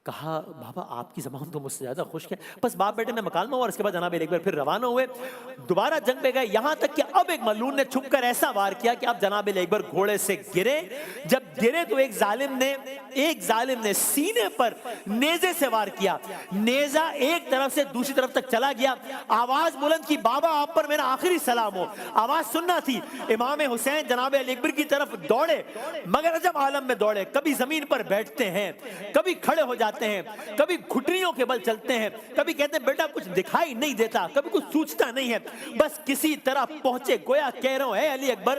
کہا بابا آپ کی زبان تو مجھ سے زیادہ خشک ہے. بس باپ بیٹے میں مکالمہ ہوا اور اس کے بعد جناب علی اکبر پھر روانہ ہوئے, دوبارہ جنگ پہ گئے. یہاں تک کہ اب ایک ملعون نے چھپ کر ایسا وار کیا کہ اب جناب علی اکبر گھوڑے سے گرے. جب گرے تو ایک ظالم نے سینے پر نیزے سے وار کیا. نیزہ ایک طرف سے دوسری طرف تک چلا گیا. آواز بلند کی بابا آپ پر میرا آخری سلام ہو. آواز سننا تھی. امام حسین جناب علی اکبر کی طرف دوڑے, مگر عجب عالم میں دوڑے. کبھی زمین پر بیٹھتے ہیں, کبھی کھڑے ہو جاتے ہیں, کبھی گھٹنیوں کے بل چلتے ہیں, کبھی کہتے ہیں بیٹا کچھ دکھائی نہیں دیتا, کبھی کچھ سوچتا نہیں ہے. بس کسی طرح پہنچے. گویا کہہ رہا ہوں اے علی اکبر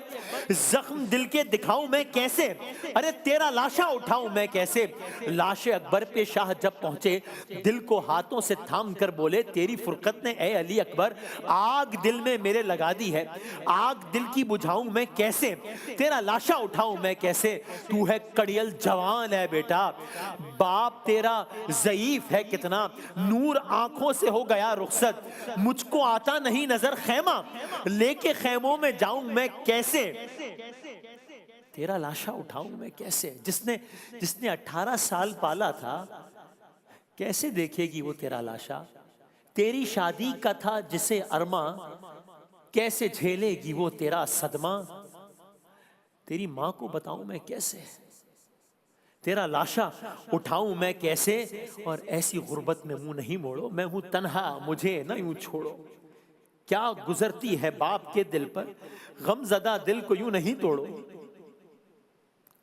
زخم دل کے دکھاؤں میں کیسے, ارے تیرا لاشا اٹھاؤں میں کیسے. لاش اکبر پہ شاہ جب پہنچے دل کو ہاتھوں سے تھام کر بولے تیری فرقت نے اے علی اکبر آگ دل میں میرے لگا دی ہے, آگ دل کی بجھاؤں میں کیسے, تیرا لاشا اٹھاؤں میں کیسے. تو ہے کڑیل جوان ہے بیٹا, باپ تیرا ضعیف ہے کتنا, نور آنکھوں سے ہو گیا رخصت, مجھ کو آتا نہیں نظر خیمہ, لے کے خیموں میں جاؤں میں کیسے, تیرا لاشا اٹھاؤں میں کیسے. جس نے 18 سال پالا تھا کیسے دیکھے گی وہ تیرا لاشا. تیری شادی کا تھا جسے ارماں کیسے جھیلے گی وہ تیرا صدمہ. تیری ماں کو بتاؤں میں کیسے, تیرا لاشا اٹھاؤں میں کیسے. اور ایسی غربت میں منہ نہیں موڑو, میں ہوں تنہا مجھے نہ یوں چھوڑو. کیا گزرتی ہے باپ کے دل پر, غم زدہ دل کو یوں نہیں توڑو.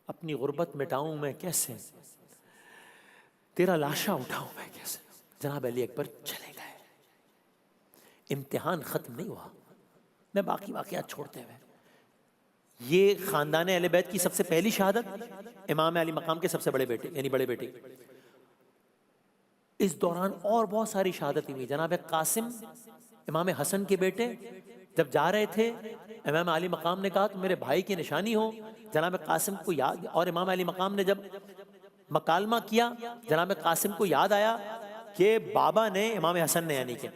اپنی غربت مٹاؤں میں کیسے, تیرا لاشا اٹھاؤں میں کیسے. جناب علی اکبر چلے گئے. امتحان ختم نہیں ہوا. میں باقی واقعات چھوڑتے ہوئے, یہ خاندان اہل بیت کی سب سے پہلی شہادت, امام علی مقام کے سب سے بڑے بیٹے یعنی بڑے بیٹے. اس دوران اور بہت ساری شہادتیں ہوئی. جناب قاسم امام حسن کے بیٹے جب جا رہے تھے امام علی مقام نے کہا تو میرے بھائی کی نشانی ہو. جناب قاسم کو یاد, اور امام علی مقام نے جب مکالمہ کیا جناب قاسم کو یاد آیا کہ بابا نے امام حسن نے یعنی کہ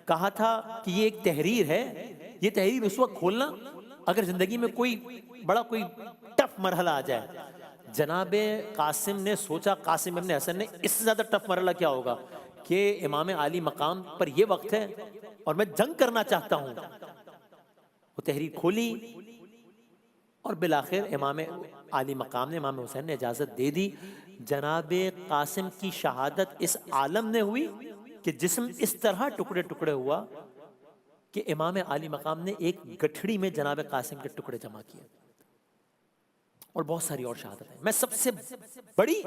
کہا تھا کہ یہ ایک تحریر ہے, یہ تحریر اس وقت کھولنا اگر زندگی میں کوئی بڑا کوئی ٹف مرحلہ آ جائے. جناب قاسم نے سوچا, قاسم ابن حسن نے, اس سے زیادہ ٹف مرحلہ کیا ہوگا کہ امام علی مقام پر یہ وقت ہے اور میں جنگ کرنا چاہتا ہوں. وہ تحریر کھولی اور بالآخر امام علی مقام نے امام حسین نے اجازت دے دی. جناب قاسم کی شہادت اس عالم نے ہوئی کہ جسم اس طرح ٹکڑے ٹکڑے ہوا کہ امام علی مقام نے ایک گٹھڑی میں جناب قاسم کے ٹکڑے جمع کیے. اور بہت ساری اور شہادت ہیں. میں سب سے بڑی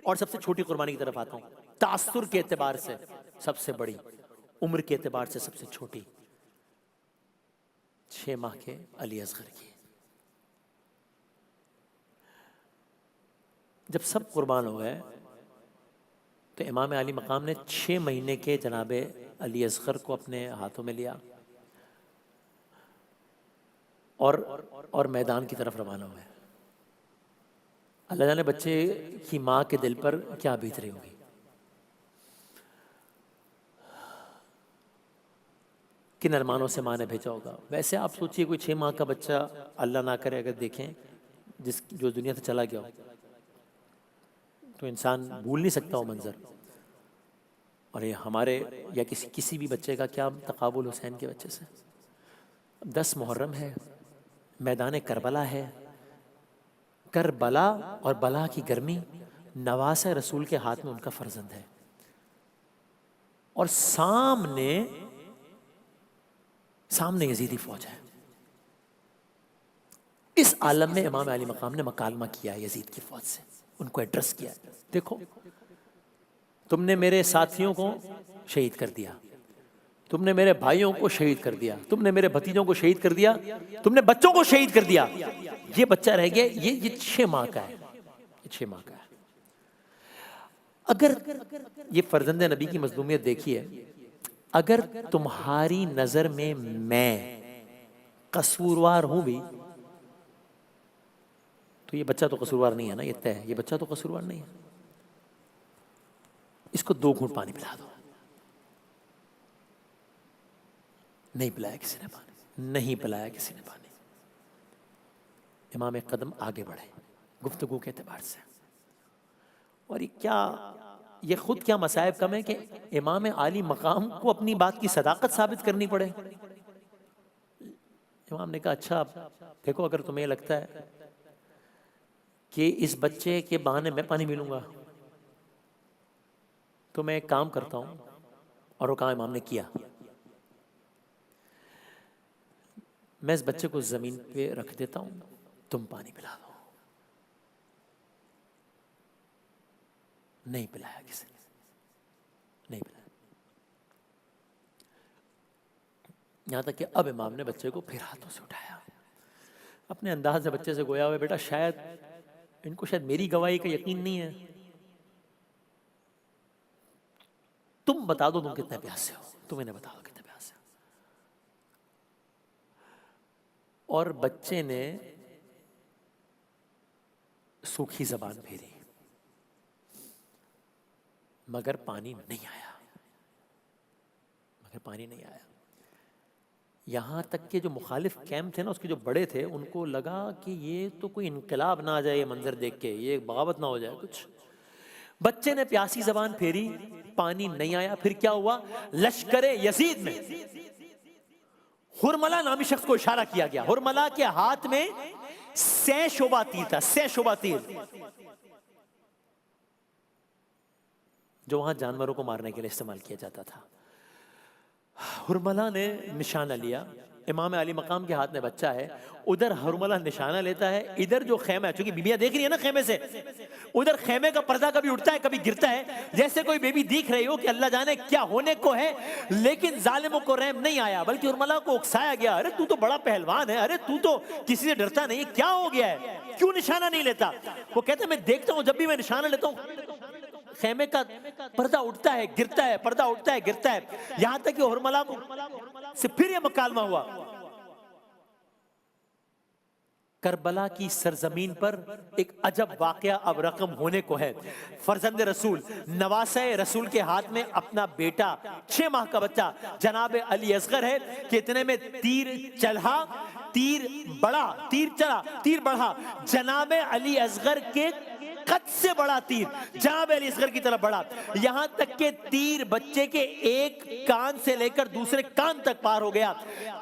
اور سب سے چھوٹی قربانی کی طرف آتا ہوں. تاثر کے اعتبار سے سب سے بڑی, عمر کے اعتبار سے سب سے چھوٹی, 6 ماہ کے علی اصغر کی. جب سب قربان ہو گئے تو امام علی مقام نے 6 مہینے کے جناب علی اصغر کو اپنے ہاتھوں میں لیا اور میدان کی طرف روانہ ہوئے. اللہ جانے بچے کی ماں کے دل پر کیا بیت رہی ہوگی. کن ارمانوں سے ماں نے بھیجا ہوگا. ویسے آپ سوچئے کوئی 6 ماہ کا بچہ اللہ نہ کرے اگر دیکھیں جو دنیا سے چلا گیا ہو تو انسان بھول نہیں سکتا وہ منظر. اور یہ ہمارے یا کسی بھی بچے کا کیا تقابل حسین کے بچے سے. 10 محرم ہے, میدان کربلا ہے. کربلا اور بلا کی گرمی, نواسہ رسول کے ہاتھ میں ان کا فرزند ہے, اور سامنے یزیدی فوج ہے. اس عالم میں امام علی مقام نے مکالمہ کیا ہے یزید کی فوج سے, ان کو ایڈریس کیا ہے. دیکھو تم نے میرے ساتھیوں کو شہید کر دیا, تم نے میرے بھائیوں کو شہید کر دیا, تم نے میرے بھتیجوں کو شہید کر دیا, تم نے بچوں کو شہید کر دیا. یہ بچہ رہ گیا, یہ 6 ماہ کا ہے, یہ 6 ماہ کا ہے. اگر یہ فرزند نبی کی مظلومیت دیکھیے, اگر تمہاری نظر میں قصوروار ہوں بھی تو یہ بچہ تو قصوروار نہیں ہے نا, یہ طے ہے, یہ بچہ تو قصوروار نہیں ہے. اس کو 2 گھونٹ پانی پلا دو. نہیں پلایا کسی نے پانی، نہیں پلایا کسی نے پانی۔ امام ایک قدم آگے بڑھے گفتگو کے اعتبار سے، اور یہ خود کیا مصائب کم ہے کہ امام عالی مقام کو اپنی بات کی صداقت ثابت کرنی پڑے۔ امام نے کہا اچھا دیکھو، اگر تمہیں لگتا ہے کہ اس بچے کے بہانے میں پانی ملوں گا تو میں ایک کام کرتا ہوں، اور وہ کام امام نے کیا۔ میں اس بچے کو زمین پہ رکھ دیتا ہوں، تم پانی پلا دو۔ نہیں پلایا کسی نے، نہیں پلایا، یہاں تک کہ اب امام نے بچے کو پھر ہاتھوں سے اٹھایا، اپنے انداز سے بچے سے گویا ہوئے، بیٹا شاید ان کو شاید میری گواہی کا یقین نہیں ہے، تم بتا دو تم کتنے پیاسے ہو، تم انہیں بتا دو کتنے پیاسے ہو۔ اور بچے نے سوکھی زبان پھیری، مگر پانی نہیں آیا، مگر پانی نہیں آیا۔ یہاں تک کہ جو مخالف کیمپ تھے نا، اس کے جو بڑے تھے، ان کو لگا کہ یہ تو کوئی انقلاب نہ آ جائے، یہ منظر دیکھ کے یہ بغاوت نہ ہو جائے کچھ۔ بچے نے پیاسی زبان پھیری، پانی نہیں آیا۔ پھر کیا ہوا؟ لشکر یزید میں ہرملہ نامی شخص کو اشارہ کیا گیا۔ ہرملہ کے ہاتھ میں سہ شعبہ تیر تھا، سہ شعبہ تیر، جو وہاں جانوروں کو مارنے کے لیے استعمال کیا جاتا تھا۔ ہرملہ نے نشانہ لیا، امام علی مقام کے ہاتھ میں بچہ ہے، ادھر ہرملہ نشانہ لیتا ہے، ادھر جو خیمہ ہے، چونکہ بیبیاں دیکھ رہی ہیں نا خیمے سے، ادھر خیمے کا پردہ کبھی اٹھتا ہے کبھی گرتا ہے، جیسے کوئی بیبی دیکھ رہی ہو کہ اللہ جانے کیا ہونے کو ہے، لیکن ظالموں کو رحم نہیں آیا، بلکہ ہرملہ کو اکسایا گیا، ارے تو بڑا پہلوان ہے، ارے تو کسی سے ڈرتا نہیں، کیا ہو گیا ہے، کیوں نشانہ نہیں لیتا؟ وہ کہتا ہے میں دیکھتا ہوں جب بھی میں نشانہ لیتا ہوں خیمے کا پردہ اٹھتا ہے گرتا ہے، پردہ اٹھتا ہے گرتا ہے، یہاں تک کہ ہرملہ سے پھر یہ مکالمہ ہوا۔ کربلا کی سرزمین پر ایک عجب واقعہ اب رقم ہونے کو ہے۔ فرزند رسول، نواسہ رسول کے ہاتھ میں اپنا بیٹا 6 ماہ کا بچہ جناب علی اصغر ہے کہ اتنے میں تیر چلا، تیر بڑھا، جناب علی اصغر کے قد سے بڑا تیر جناب علی اصغر کی طرف بڑھا، یہاں تک کہ تیر بچے کے ایک کان سے لے کر دوسرے کان تک پار ہو گیا۔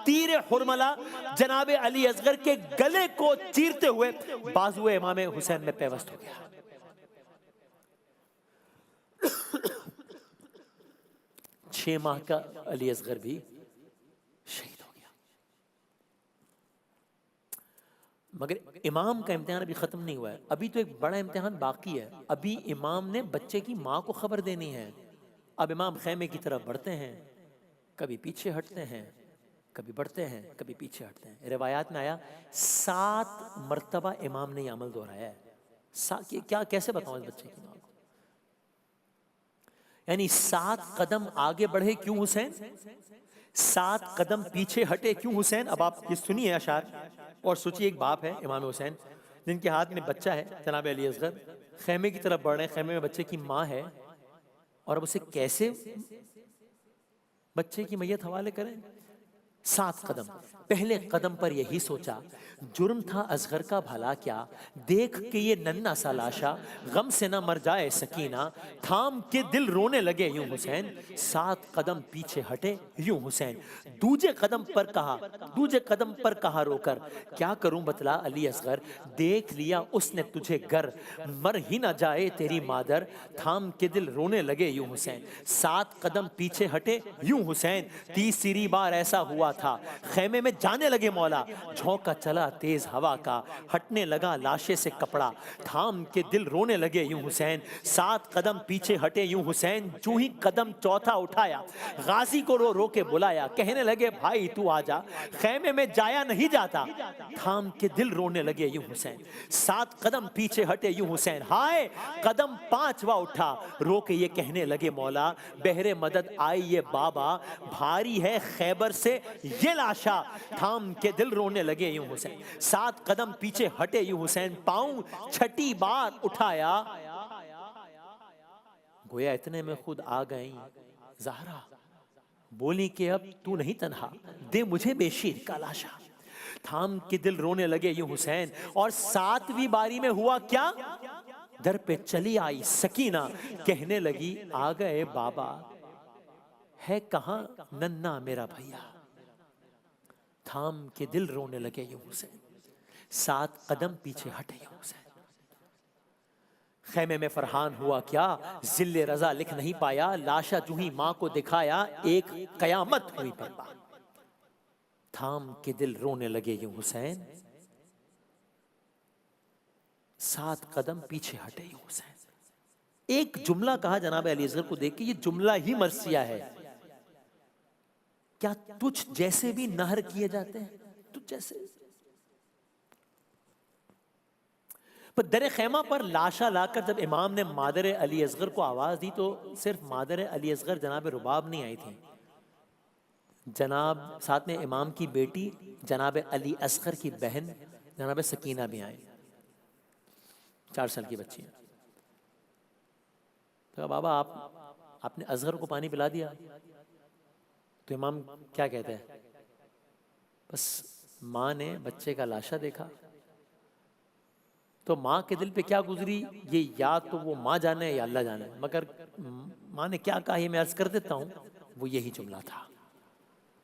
تیر ہرملہ جناب علی اصغر کے گلے کو چیرتے ہوئے بازو امام حسین میں پیوست ہو گیا۔ 6 ماہ کا علی اصغر بھی شہید ہو گیا۔ مگر امام کا امتحان ابھی ختم نہیں ہوا ہے، ابھی تو ایک بڑا امتحان باقی ہے۔ ابھی امام نے بچے کی ماں کو خبر دینی ہے۔ اب امام خیمے کی طرف بڑھتے ہیں، کبھی پیچھے ہٹتے ہیں، کبھی بڑھتے ہیں، کبھی پیچھے ہٹتے ہیں۔ روایات میں آیا 7 مرتبہ امام نے یہ عمل دہرایا ہے۔ کیا کیسے بتاؤں اس بچے کی ماں کو؟ یعنی 7 قدم آگے بڑھے کیوں حسین، 7 قدم پیچھے ہٹے کیوں حسین؟ اب آپ یہ سنیے اشعار اور سوچیے، ایک باپ ہے امام حسین جن کے ہاتھ میں بچہ ہے جناب علی اصغر، خیمے کی طرف بڑھ رہے ہیں، خیمے میں بچے کی ماں ہے، اور اب اسے کیسے بچے کی میت حوالے کریں؟ 7 قدم۔ پہلے قدم پر یہی سوچا جرم تھا اصغر کا بھلا کیا، دیکھ کے یہ ننھا سا لاشا غم سے نہ مر جائے سکینہ، تھام کے دل رونے لگے یوں حسین، 7 قدم پیچھے ہٹے یوں حسین۔ دوجے قدم پر کہا رو کر، کیا کروں بتلا علی اصغر، دیکھ لیا اس نے تجھے گر، مر ہی نہ جائے تیری مادر، تھام کے دل رونے لگے یوں حسین۔ 7 قدم پیچھے ہٹے یوں حسین، تیسری بار ایسا ہوا تھا خیمے میں جانے لگے مولا، جھونکا چلا تیز ہوا کا، ہٹنے لگا لاشے سے کپڑا، تھام کے دل رونے لگے یوں حسین۔ 7 قدم پیچھے ہٹے یوں حسین، جو ہی قدم چوتھا اٹھایا، غازی کو رو رو کے بلایا، کہنے لگے بھائی تو آجا، خیمے میں جایا نہیں جاتا، تھام کے دل رونے لگے یوں حسین۔ 7 قدم پیچھے ہٹے یوں حسین، ہائے قدم 5واں اٹھا، رو کے یہ کہنے لگے مولا، بہر مدد آئی یہ بابا، بھاری ہے خیبر سے یہ لاشا، تھام کے دل رونے لگے یوں حسین۔ 7 قدم پیچھے ہٹے یوں حسین، پاؤں 6ٹھی بار اٹھایا، گویا اتنے میں خود آ گئیں زہرا، بولی کہ اب تو نہیں تنہا، دے مجھے بے شیر کا لاشا۔ تھام کے دل رونے لگے یوں حسین، اور 7ویں باری میں ہوا کیا، در پہ چلی آئی سکینہ، کہنے لگی آ گئے بابا، ہے کہاں ننھا میرا بھیا۔ تھام کے دل رونے لگے یوں حسین، 7 قدم پیچھے ہٹے یوں حسین۔ خیمے میں فرحان ہوا کیا، ذل رضا لکھ نہیں پایا، لاشا جو ہی ماں کو دکھایا، ایک قیامت ہوئی برپا۔ تھام کے دل رونے لگے یوں حسین، 7 قدم پیچھے ہٹے یوں حسین۔ ایک جملہ کہا جناب علی اصغر کو دیکھ کے، یہ جملہ ہی مرثیہ ہے، کیا تجھ جیسے بھی نہر کیے جاتے ہیں، تجھ جیسے۔ پر در خیمہ پر لاشا لا کر جب امام نے مادر علی اصغر کو آواز دی، تو صرف مادر علی اصغر جناب رباب نہیں آئی تھی، جناب ساتھ میں امام کی بیٹی جناب علی اصغر کی بہن جناب سکینہ بھی آئی، 4 سال کی بچی ہیں۔ تو بابا آپ نے اصغر کو پانی پلا دیا؟ تو امام کیا کہتے ہیں، بس ماں نے بچے کا لاشا دیکھا تو ماں کے دل پہ کیا گزری یہ یا تو وہ ماں جانے یا اللہ جانے، مگر ماں نے کیا کہا یہ میں عرض کر دیتا ہوں، وہ یہی جملہ تھا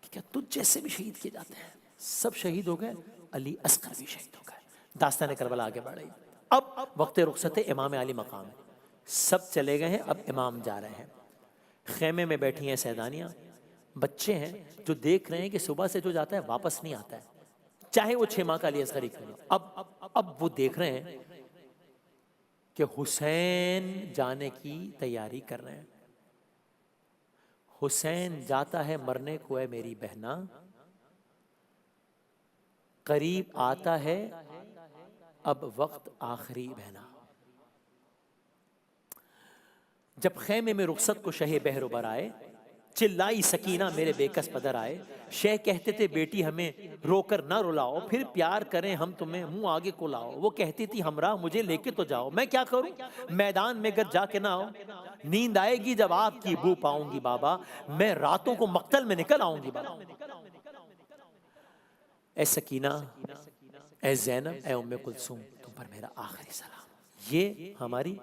کہ کیا تجھ جیسے بھی شہید کیے جاتے ہیں، سب شہید ہو گئے، علی اصغر بھی شہید ہو گئے۔ داستان کربلا آگے بڑھ رہی۔ اب وقت رخصت امام علی مقام ہے، سب چلے گئے ہیں، اب امام جا رہے ہیں۔ خیمے میں بیٹھی ہیں سیدانیاں، بچے ہیں جو دیکھ رہے ہیں کہ صبح سے جو جاتا ہے واپس نہیں آتا ہے، چاہے وہ 6 ماہ کا علی اصغر کیوں نہ۔ اب وہ دیکھ رہے ہیں کہ حسین جانے کی تیاری کر رہے ہیں۔ حسین جاتا ہے مرنے کو ہے میری بہنا، قریب آتا ہے اب وقت آخری بہنا۔ جب خیمے میں رخصت کو شہ بہروبر آئے، چلائی سکینہ میرے بے کس پدر آئے، شہ کہتے تھے بیٹی ہمیں رو کر نہ رلاؤ، پھر پیار کریں ہم تمہیں منہ آگے کو لاؤ۔ وہ کہتی تھی ہمراہ مجھے لے کے تو جاؤ، میں کیا کروں میدان میں گر جا کے نہ آؤ، نیند آئے گی جب آپ کی بو پاؤں گی بابا، میں راتوں کو مقتل میں نکل آؤں گی بابا۔ اے سکینہ، اے زینب، اے ام کلثوم، تم پر میرا آخری سلام۔ یہ ہماری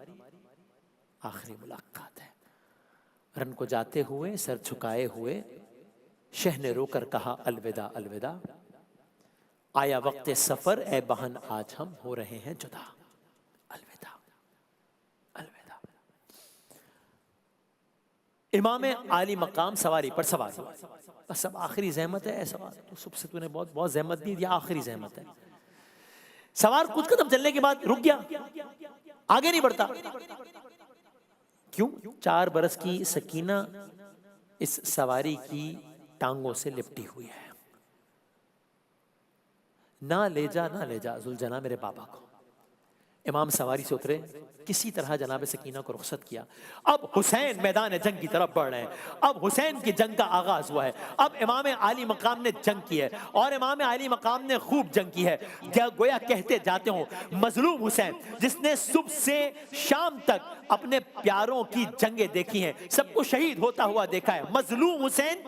آخری ملاقات ہے۔ رن کو جاتے ہوئے سر جھکائے ہوئے شہ نے رو کر کہا الوداع الوداع، آیا وقت سفر اے بہن آج ہم ہو رہے ہیں جدا، الوداع الوداع۔ امام عالی مقام سواری پر سوار ہوا، بس اب آخری زحمت ہے، اے سوار تو صبح سے تو نے بہت زحمت دی، یہ آخری زحمت ہے۔ سوار کچھ قدم چلنے کے بعد رک گیا، آگے نہیں بڑھتا۔ کیوں؟ 4 برس کی سکینہ اس سواری کی ٹانگوں سے لپٹی ہوئی ہے۔ نہ لے جا نہ لے جا ذوالجناح میرے بابا کو۔ امام سواری سے اترے، کسی طرح جناب سکینہ کو رخصت کیا۔ اب حسین میدان جنگ کی طرف بڑھ رہے ہیں، اب حسین کی جنگ کا آغاز ہوا ہے۔ اب امام عالی مقام نے جنگ کی ہے، اور امام عالی مقام نے خوب جنگ کی ہے۔ گویا کہتے جاتے ہوں مظلوم حسین جس نے صبح سے شام تک اپنے پیاروں کی جنگیں دیکھی ہیں، سب کو شہید ہوتا ہوا دیکھا ہے، مظلوم حسین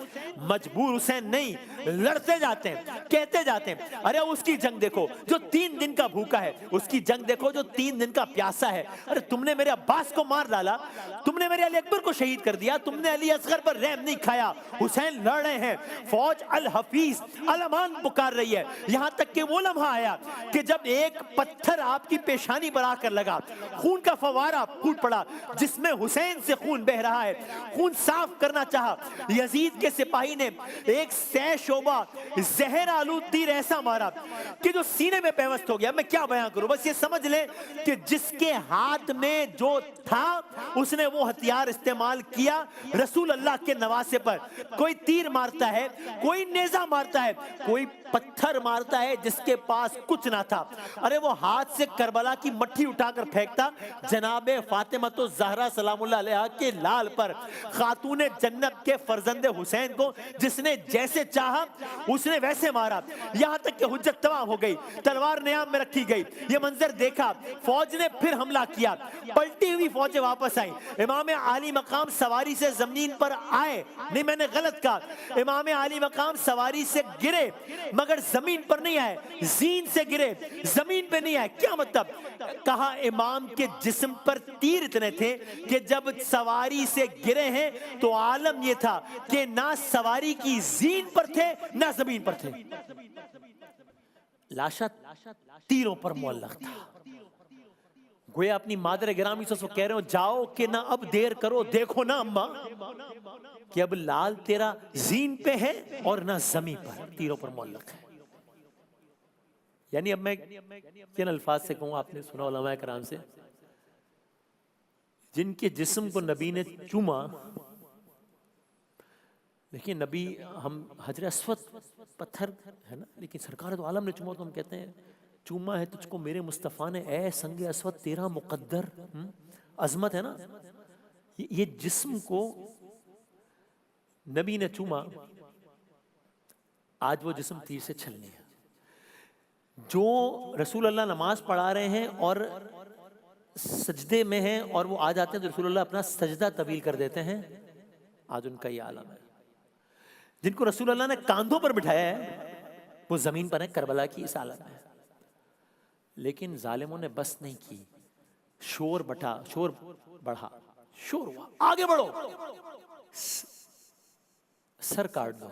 مجبور حسین نہیں، لڑتے جاتے ہیں، کہتے جاتے ہیں ارے اس کی جنگ دیکھو جو 3 دن کا بھوکا ہے، اس کی جنگ دیکھو جو 3 دن کا پیاسا ہے، ارے تم نے میرے عباس کو مار ڈالا، تم نے میرے علی اکبر کو شہید کر دیا، تم نے علی اصغر پر رحم نہیں کھایا۔ حسین لڑ رہے ہیں، فوج الحفیظ الامان پکار رہی ہے، یہاں تک کہ وہ لمحہ آیا کہ جب ایک پتھر آپ کی پیشانی پر آ کر لگا، خون کا فوارہ پھوٹ پڑا جس میں حسین سے خون بہ رہا ہے۔ خون صاف کرنا چاہا، یزید کے سپاہی نے ایک 100 شعبہ زہر آلود تیر ایسا مارا کہ جو سینے میں پیوست ہو گیا۔ میں کیا بیان کروں، بس یہ سمجھ لیں کہ جس کے ہاتھ میں جو تھا اس نے وہ ہتھیار استعمال کیا رسول اللہ کے نواسے پر۔ کوئی تیر مارتا ہے، کوئی نیزہ مارتا ہے، کوئی پتھر مارتا ہے جس کے پاس کچھ نہ تھا. ارے وہ ہاتھ سے کربلا کی مٹھی اٹھا کر پھینکتا جناب فاطمہ الزہرا سلام اللہ علیہا کے لال پر, خاتون جنت کے فرزند حسین کو جس نے جیسے چاہا اس نے ویسے مارا, یہاں تک کہ حجت تمام ہو گئی, تلوار نیام میں رکھی گئی. یہ منظر دیکھا, فوج نے پھر حملہ کیا, پلٹی ہوئی فوجیں واپس آئیں. امام عالی مقام سواری سے زمین پر آئے, نہیں میں نے غلط کہا, امام عالی مقام سواری سے گرے مگر زمین پر نہیں آئے, زین سے گرے زمین پہ نہیں آئے. کیا مطلب؟ کہا امام کے جسم پر تیر اتنے تھے کہ جب سواری سے گرے ہیں تو عالم یہ تھا کہ نہ سواری کی زین پر تھے نہ زمین پر تھے, لاشا تیروں پر معلق تھا. گویا اپنی مادر گرامی سے کہہ رہے ہو جاؤ کہ نہ اب دیر کرو, دیکھو نا اماں کہ اب لال تیرا زین پہ ہے اور نہ زمین پر, تیروں پر معلق ہے. یعنی اب میں کن الفاظ سے کہوں, آپ نے سنا علماء کرام سے جن کے جسم کو نبی نے چوما. دیکھیں نبی, ہم حجر اسود پتھر ہے نا, لیکن سرکار تو عالم نے چوما تو ہم کہتے ہیں چوما ہے تجھ کو میرے مصطفیٰ نے, اے سنگ اسود تیرا مقدر, عظمت ہے نا. یہ جسم کو نبی نے چوما, آج وہ جسم تیر سے چھلنی ہے. جو رسول اللہ نماز پڑھا رہے ہیں اور سجدے میں ہیں اور وہ آ جاتے ہیں تو رسول اللہ اپنا سجدہ طویل کر دیتے ہیں, آج ان کا یہ عالم ہے. جن کو رسول اللہ نے کاندھوں پر بٹھایا ہے وہ زمین پر ہیں کربلا کی اس عالم میں. لیکن ظالموں نے بس نہیں کی, شور بڑھا, شور ہوا, آگے بڑھو, سر کاٹ دو.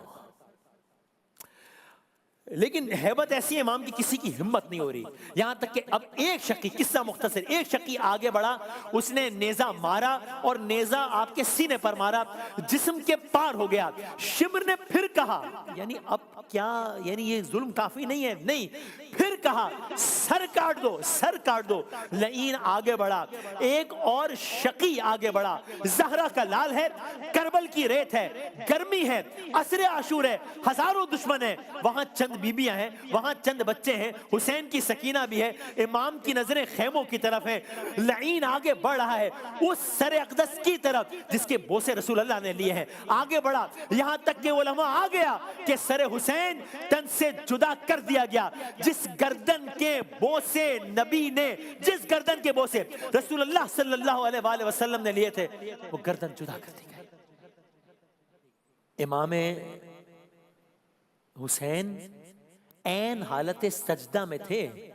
لیکن ہیبت ایسی ہے امام کی کسی کی ہمت نہیں ہو رہی. یہاں تک کہ اب ایک شقی, قصہ مختصر, ایک شقی آگے بڑھا, اس نے نیزہ مارا اور نیزہ آپ کے سینے پر مارا, جسم کے پار ہو گیا. شمر نے پھر کہا, یعنی اب کیا, یعنی یہ ظلم کافی نہیں ہے, نہیں, پھر کہا سر کاٹ دو, سر کاٹ دو. لعین آگے بڑھا, ایک اور شقی آگے بڑھا. زہرا کا لال ہے, کربل کی ریت ہے, گرمی ہے, عصر عاشور ہے, ہزاروں دشمن ہیں, وہاں چند بیبیاں ہیں, وہاں چند بچے ہیں, حسین کی سکینہ بھی ہے, امام کی نظریں خیموں کی طرف ہیں. لعین آگے بڑھ رہا ہے اس سر اقدس کی طرف جس کے بوسے رسول اللہ نے لیے ہیں. آگے بڑھا یہاں تک کہ علماء آ گیا کہ سر حسین تن سے جدا کر دیا گیا. جس گردن کے بوسے نبی نے, جس گردن کے بوسے رسول اللہ صلی اللہ علیہ وآلہ وسلم نے لیے تھے, وہ گردن جدا کر دی گئی. امام حسین عین حالت سجدہ میں تھے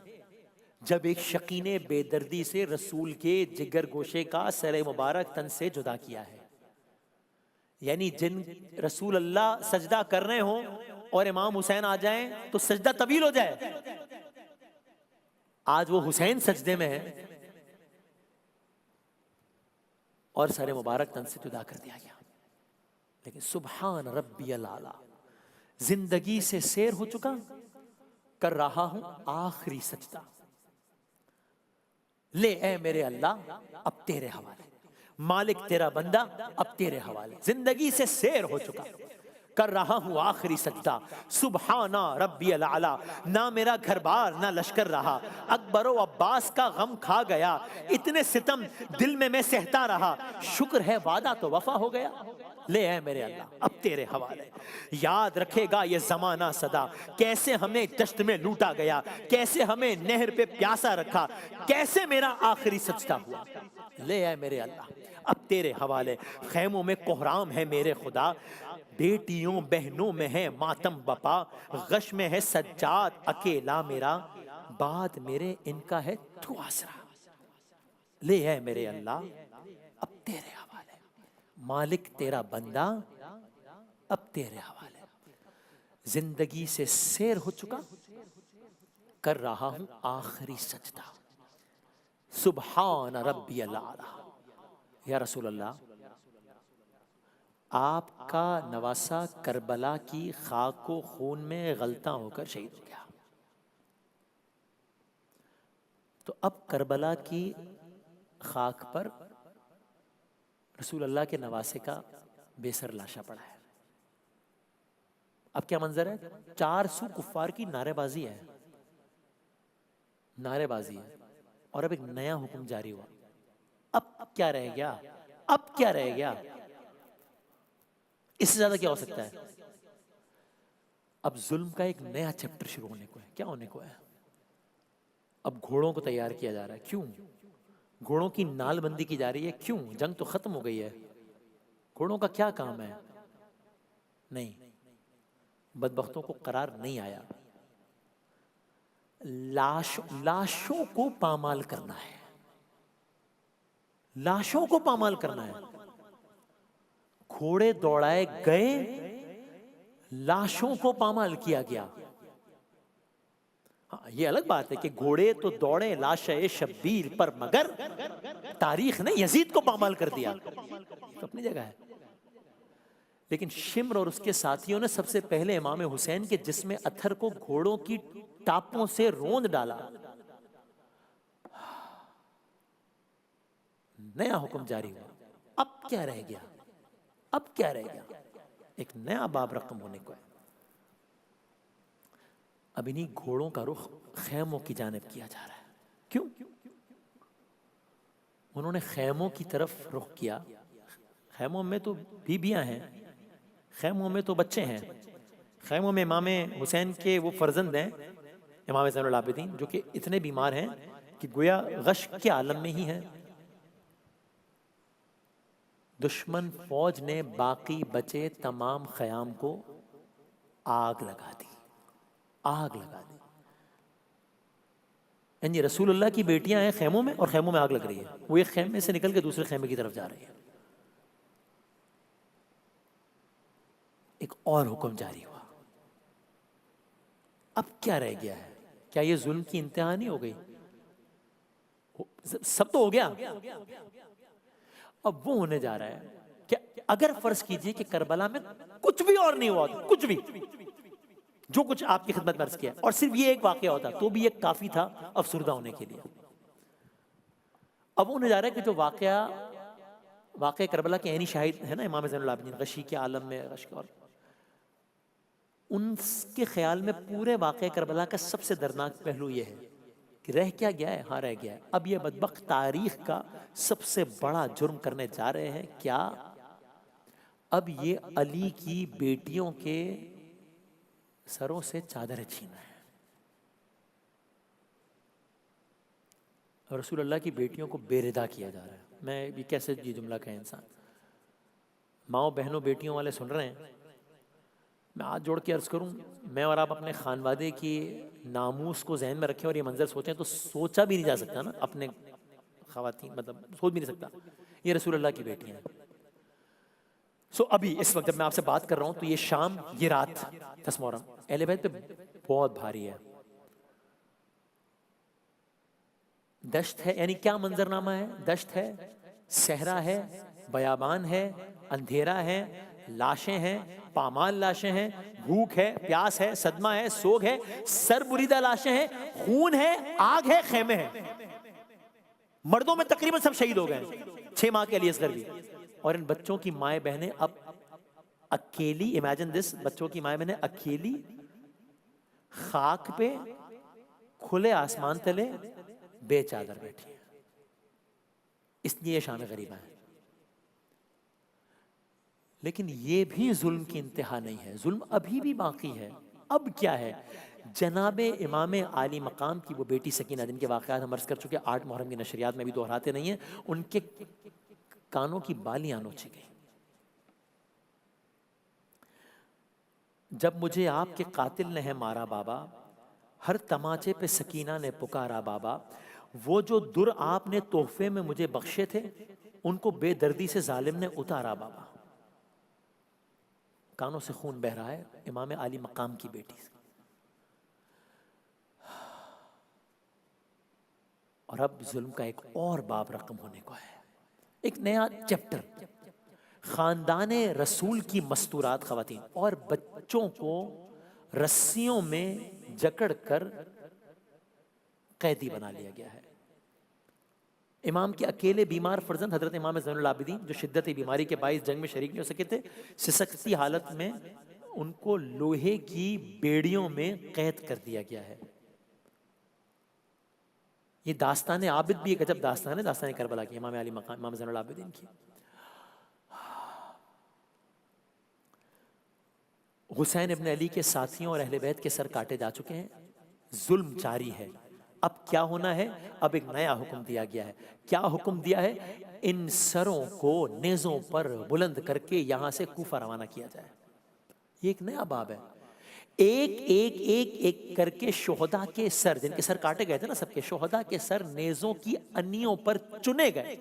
جب ایک شقی نے بے دردی سے رسول کے جگر گوشے کا سر مبارک تن سے جدا کیا ہے. یعنی جن رسول اللہ سجدہ کر رہے ہوں اور امام حسین آ جائیں تو سجدہ طویل ہو جائے. آج وہ حسین سجدے میں ہے اور سر مبارک تن سے جدا کر دیا گیا. لیکن سبحان ربی الاعلی, زندگی سے سیر ہو چکا, کر رہا ہوں آخری سجدہ. لے اے میرے اللہ اب تیرے حوالے, مالک تیرا بندہ اب تیرے حوالے. زندگی سے سیر ہو چکا, کر رہا ہوں آخری سجدہ. سبحانہ ربی الاعلی, نہ میرا گھر بار نہ لشکر رہا, اکبر و عباس کا غم کھا گیا, اتنے ستم دل میں سہتا رہا, شکر ہے وعدہ تو وفا ہو گیا. لے اے میرے اللہ اب تیرے حوالے. یاد رکھے گا یہ زمانہ صدا, کیسے ہمیں دشت میں لوٹا گیا, کیسے ہمیں نہر پہ پیاسا رکھا, کیسے میرا آخری سجدہ ہوا. لے اے میرے اللہ اب تیرے حوالے. خیموں میں کوہرام ہے میرے خدا, بیٹیوں بہنوں میں ہے ماتم بپا, غش میں ہے سجاد اکیلا میرا, بعد میرے ان کا ہے تو آسرا. لے اے میرے اللہ اب تیرے حوالے, مالک تیرا بندہ اب تیرے حوالے. زندگی سے سیر ہو چکا, کر رہا ہوں آخری سجدہ. سبحان ربی الاعلی. یا رسول اللہ, آپ کا نواسا کربلا کی خاک و خون میں غلطاں ہو کر شہید ہو گیا, تو اب کربلا کی خاک پر رسول اللہ کے نواسے کا بے سر لاشا پڑا ہے. اب کیا منظر ہے؟ 400 کفار کی نعرے بازی ہے، نعرے بازی ہے، اور اب ایک نیا حکم جاری ہوا. اب کیا رہ گیا؟ اب کیا رہ گیا؟ اس سے زیادہ کیا ہو سکتا ہے؟ اب ظلم کا ایک نیا چیپٹر شروع ہونے کو ہے. کیا ہونے کو ہے؟ اب گھوڑوں کو تیار کیا جا رہا ہے. کیوں؟ گھوڑوں کی نال بندی کی جا رہی ہے. کیوں؟ جنگ تو ختم ہو گئی ہے. گھوڑوں کا کیا کام ہے؟ نہیں، بدبختوں کو قرار نہیں آیا. لاشوں کو پامال کرنا ہے، لاشوں کو پامال کرنا ہے. گھوڑے دوڑائے گئے، لاشوں کو پامال کیا گیا. ہاں، یہ الگ بات ہے کہ گھوڑے تو دوڑے لاشے شبیر پر، مگر تاریخ نے یزید کو پامال کر دیا، تو اپنی جگہ ہے. لیکن شمر اور اس کے ساتھیوں نے سب سے پہلے امام حسین کے جسم اطہر کو گھوڑوں کی ٹاپوں سے روند ڈالا. نیا حکم جاری ہوا. اب کیا رہ گیا؟ اب کیا رہ گیا؟ ایک نیا باب رقم ہونے کو ہے. اب انہی گھوڑوں کا رخ خیموں کی جانب کیا جا رہا ہے. کیوں؟ انہوں نے خیموں کی طرف رخ کیا. خیموں میں تو بیویاں ہیں، خیموں میں تو بچے ہیں، خیموں میں امام حسین کے وہ فرزند ہیں، امام زین العابدین، جو کہ اتنے بیمار ہیں کہ گویا غش کے عالم میں ہی ہیں. دشمن فوج نے باقی بچے تمام خیام کو آگ لگا دی، آگ لگا دی. یعنی رسول اللہ کی بیٹیاں ہیں خیموں میں، اور خیموں میں آگ لگ رہی ہے. وہ ایک خیمے سے نکل کے دوسرے خیمے کی طرف جا رہی ہے. ایک اور حکم جاری ہوا. اب کیا رہ گیا ہے؟ کیا یہ ظلم کی انتہا نہیں ہو گئی؟ سب تو ہو گیا. اب وہ ہونے جا رہا ہے کہ اگر فرض کیجئے کہ کربلا میں کچھ بھی اور نہیں ہوا تھا، کچھ بھی، جو کچھ آپ کی خدمت میں عرض کیا، اور صرف یہ ایک واقعہ ہوتا تو بھی یہ کافی تھا افسردہ ہونے کے لیے. اب وہ ہونے جا رہا ہے کہ جو واقعہ کربلا کے عینی شاہد ہے نا امام زین العابدین، غشی کے عالم میں غش، اور ان کے خیال میں پورے واقعہ کربلا کا سب سے دردناک پہلو یہ ہے کہ رہ کیا گیا ہے؟ ہاں رہ گیا ہے. اب یہ بدبخت تاریخ کا سب سے بڑا جرم کرنے جا رہے ہیں. کیا؟ اب یہ علی کی بیٹیوں کے سروں سے چادریں چھینا ہے. رسول اللہ کی بیٹیوں کو بے ردا کیا جا رہا ہے. میں یہ کیسے یہ جملہ کہے انسان؟ ماؤں بہنوں بیٹیوں والے سن رہے ہیں، میں ہاتھ جوڑ کے عرض کروں، میں اور آپ اپنے خانوادے کی ناموس کو ذہن میں رکھیں اور یہ منظر سوچیں تو سوچا بھی نہیں جا سکتا نا. اپنے خواتین مطلب سوچ بھی نہیں سکتا. یہ رسول اللہ کی بیٹیاں ہیں. ابھی اس وقت جب میں آپ سے بات کر رہا ہوں تو یہ شام، یہ رات 10 محرم اہل بیت پہ بہت بھاری ہے. دشت ہے، یعنی کیا منظرنامہ ہے؟ دشت ہے، صحرا ہے، بیابان ہے، اندھیرا ہے، لاشیں ہیں، پامال لاشیں ہیں، بھوک ہے، پیاس ہے، صدمہ ہے، سوگ ہے، سر بریدہ لاشیں ہیں، خون ہے، آگ ہے، خیمے ہیں. مردوں میں تقریباً سب شہید ہو گئے، 6 ماہ کے علی اصغر بھی. اور ان بچوں کی مائیں بہنیں اب اکیلی، امیجن دس، بچوں کی مائیں بہنیں اکیلی خاک پہ کھلے آسمان تلے بے چادر بیٹھی ہیں. اس لیے شام غریبہ ہے. لیکن یہ بھی ظلم کی انتہا نہیں ہے، ظلم ابھی بھی باقی ہے. اب کیا ہے؟ جناب امام عالی مقام کی وہ بیٹی سکینہ، جن کے واقعات ہم عرض کر چکے 8 محرم کی نشریات میں بھی دہراتے نہیں ہیں، ان کے کانوں کی بالیاں نوچی گئی. جب مجھے آپ کے قاتل نے ہے مارا بابا، ہر تماچے پہ سکینہ نے پکارا بابا، وہ جو در آپ نے تحفے میں مجھے بخشے تھے ان کو بے دردی سے ظالم نے اتارا بابا. کانوں سے خون بہ رہا ہے امام عالی مقام کی بیٹی سے. اور اب ظلم کا ایک اور باب رقم ہونے کو ہے، ایک نیا چیپٹر. خاندان رسول کی مستورات خواتین اور بچوں کو رسیوں میں جکڑ کر قیدی بنا لیا گیا ہے. امام کے اکیلے بیمار فرزند حضرت امام زین العابدین، جو شدت بیماری کے باعث جنگ میں شریک نہیں ہو سکے تھے، سسکتی حالت میں ان کو لوہے کی بیڑیوں میں قید کر دیا گیا ہے. یہ داستان عابد بھی ایک عجب داستان ہے، داستان کربلا کی، امام علی مقام، امام زین العابدین کی. حسین ابن علی کے ساتھیوں اور اہل بیت کے سر کاٹے جا چکے ہیں، ظلم جاری ہے. اب کیا ہونا ہے؟ اب ایک نیا حکم دیا گیا ہے. کیا حکم دیا ہے؟ ان سروں کو نیزوں پر بلند کر کے یہاں سے کوفہ روانہ کیا جائے. یہ ایک نیا باب ہے. ایک ایک ایک ایک کر کے شہداء کے سر، جن کے سر کاٹے گئے تھے نا سب کے، شہداء کے سر نیزوں کی انیوں پر چنے گئے.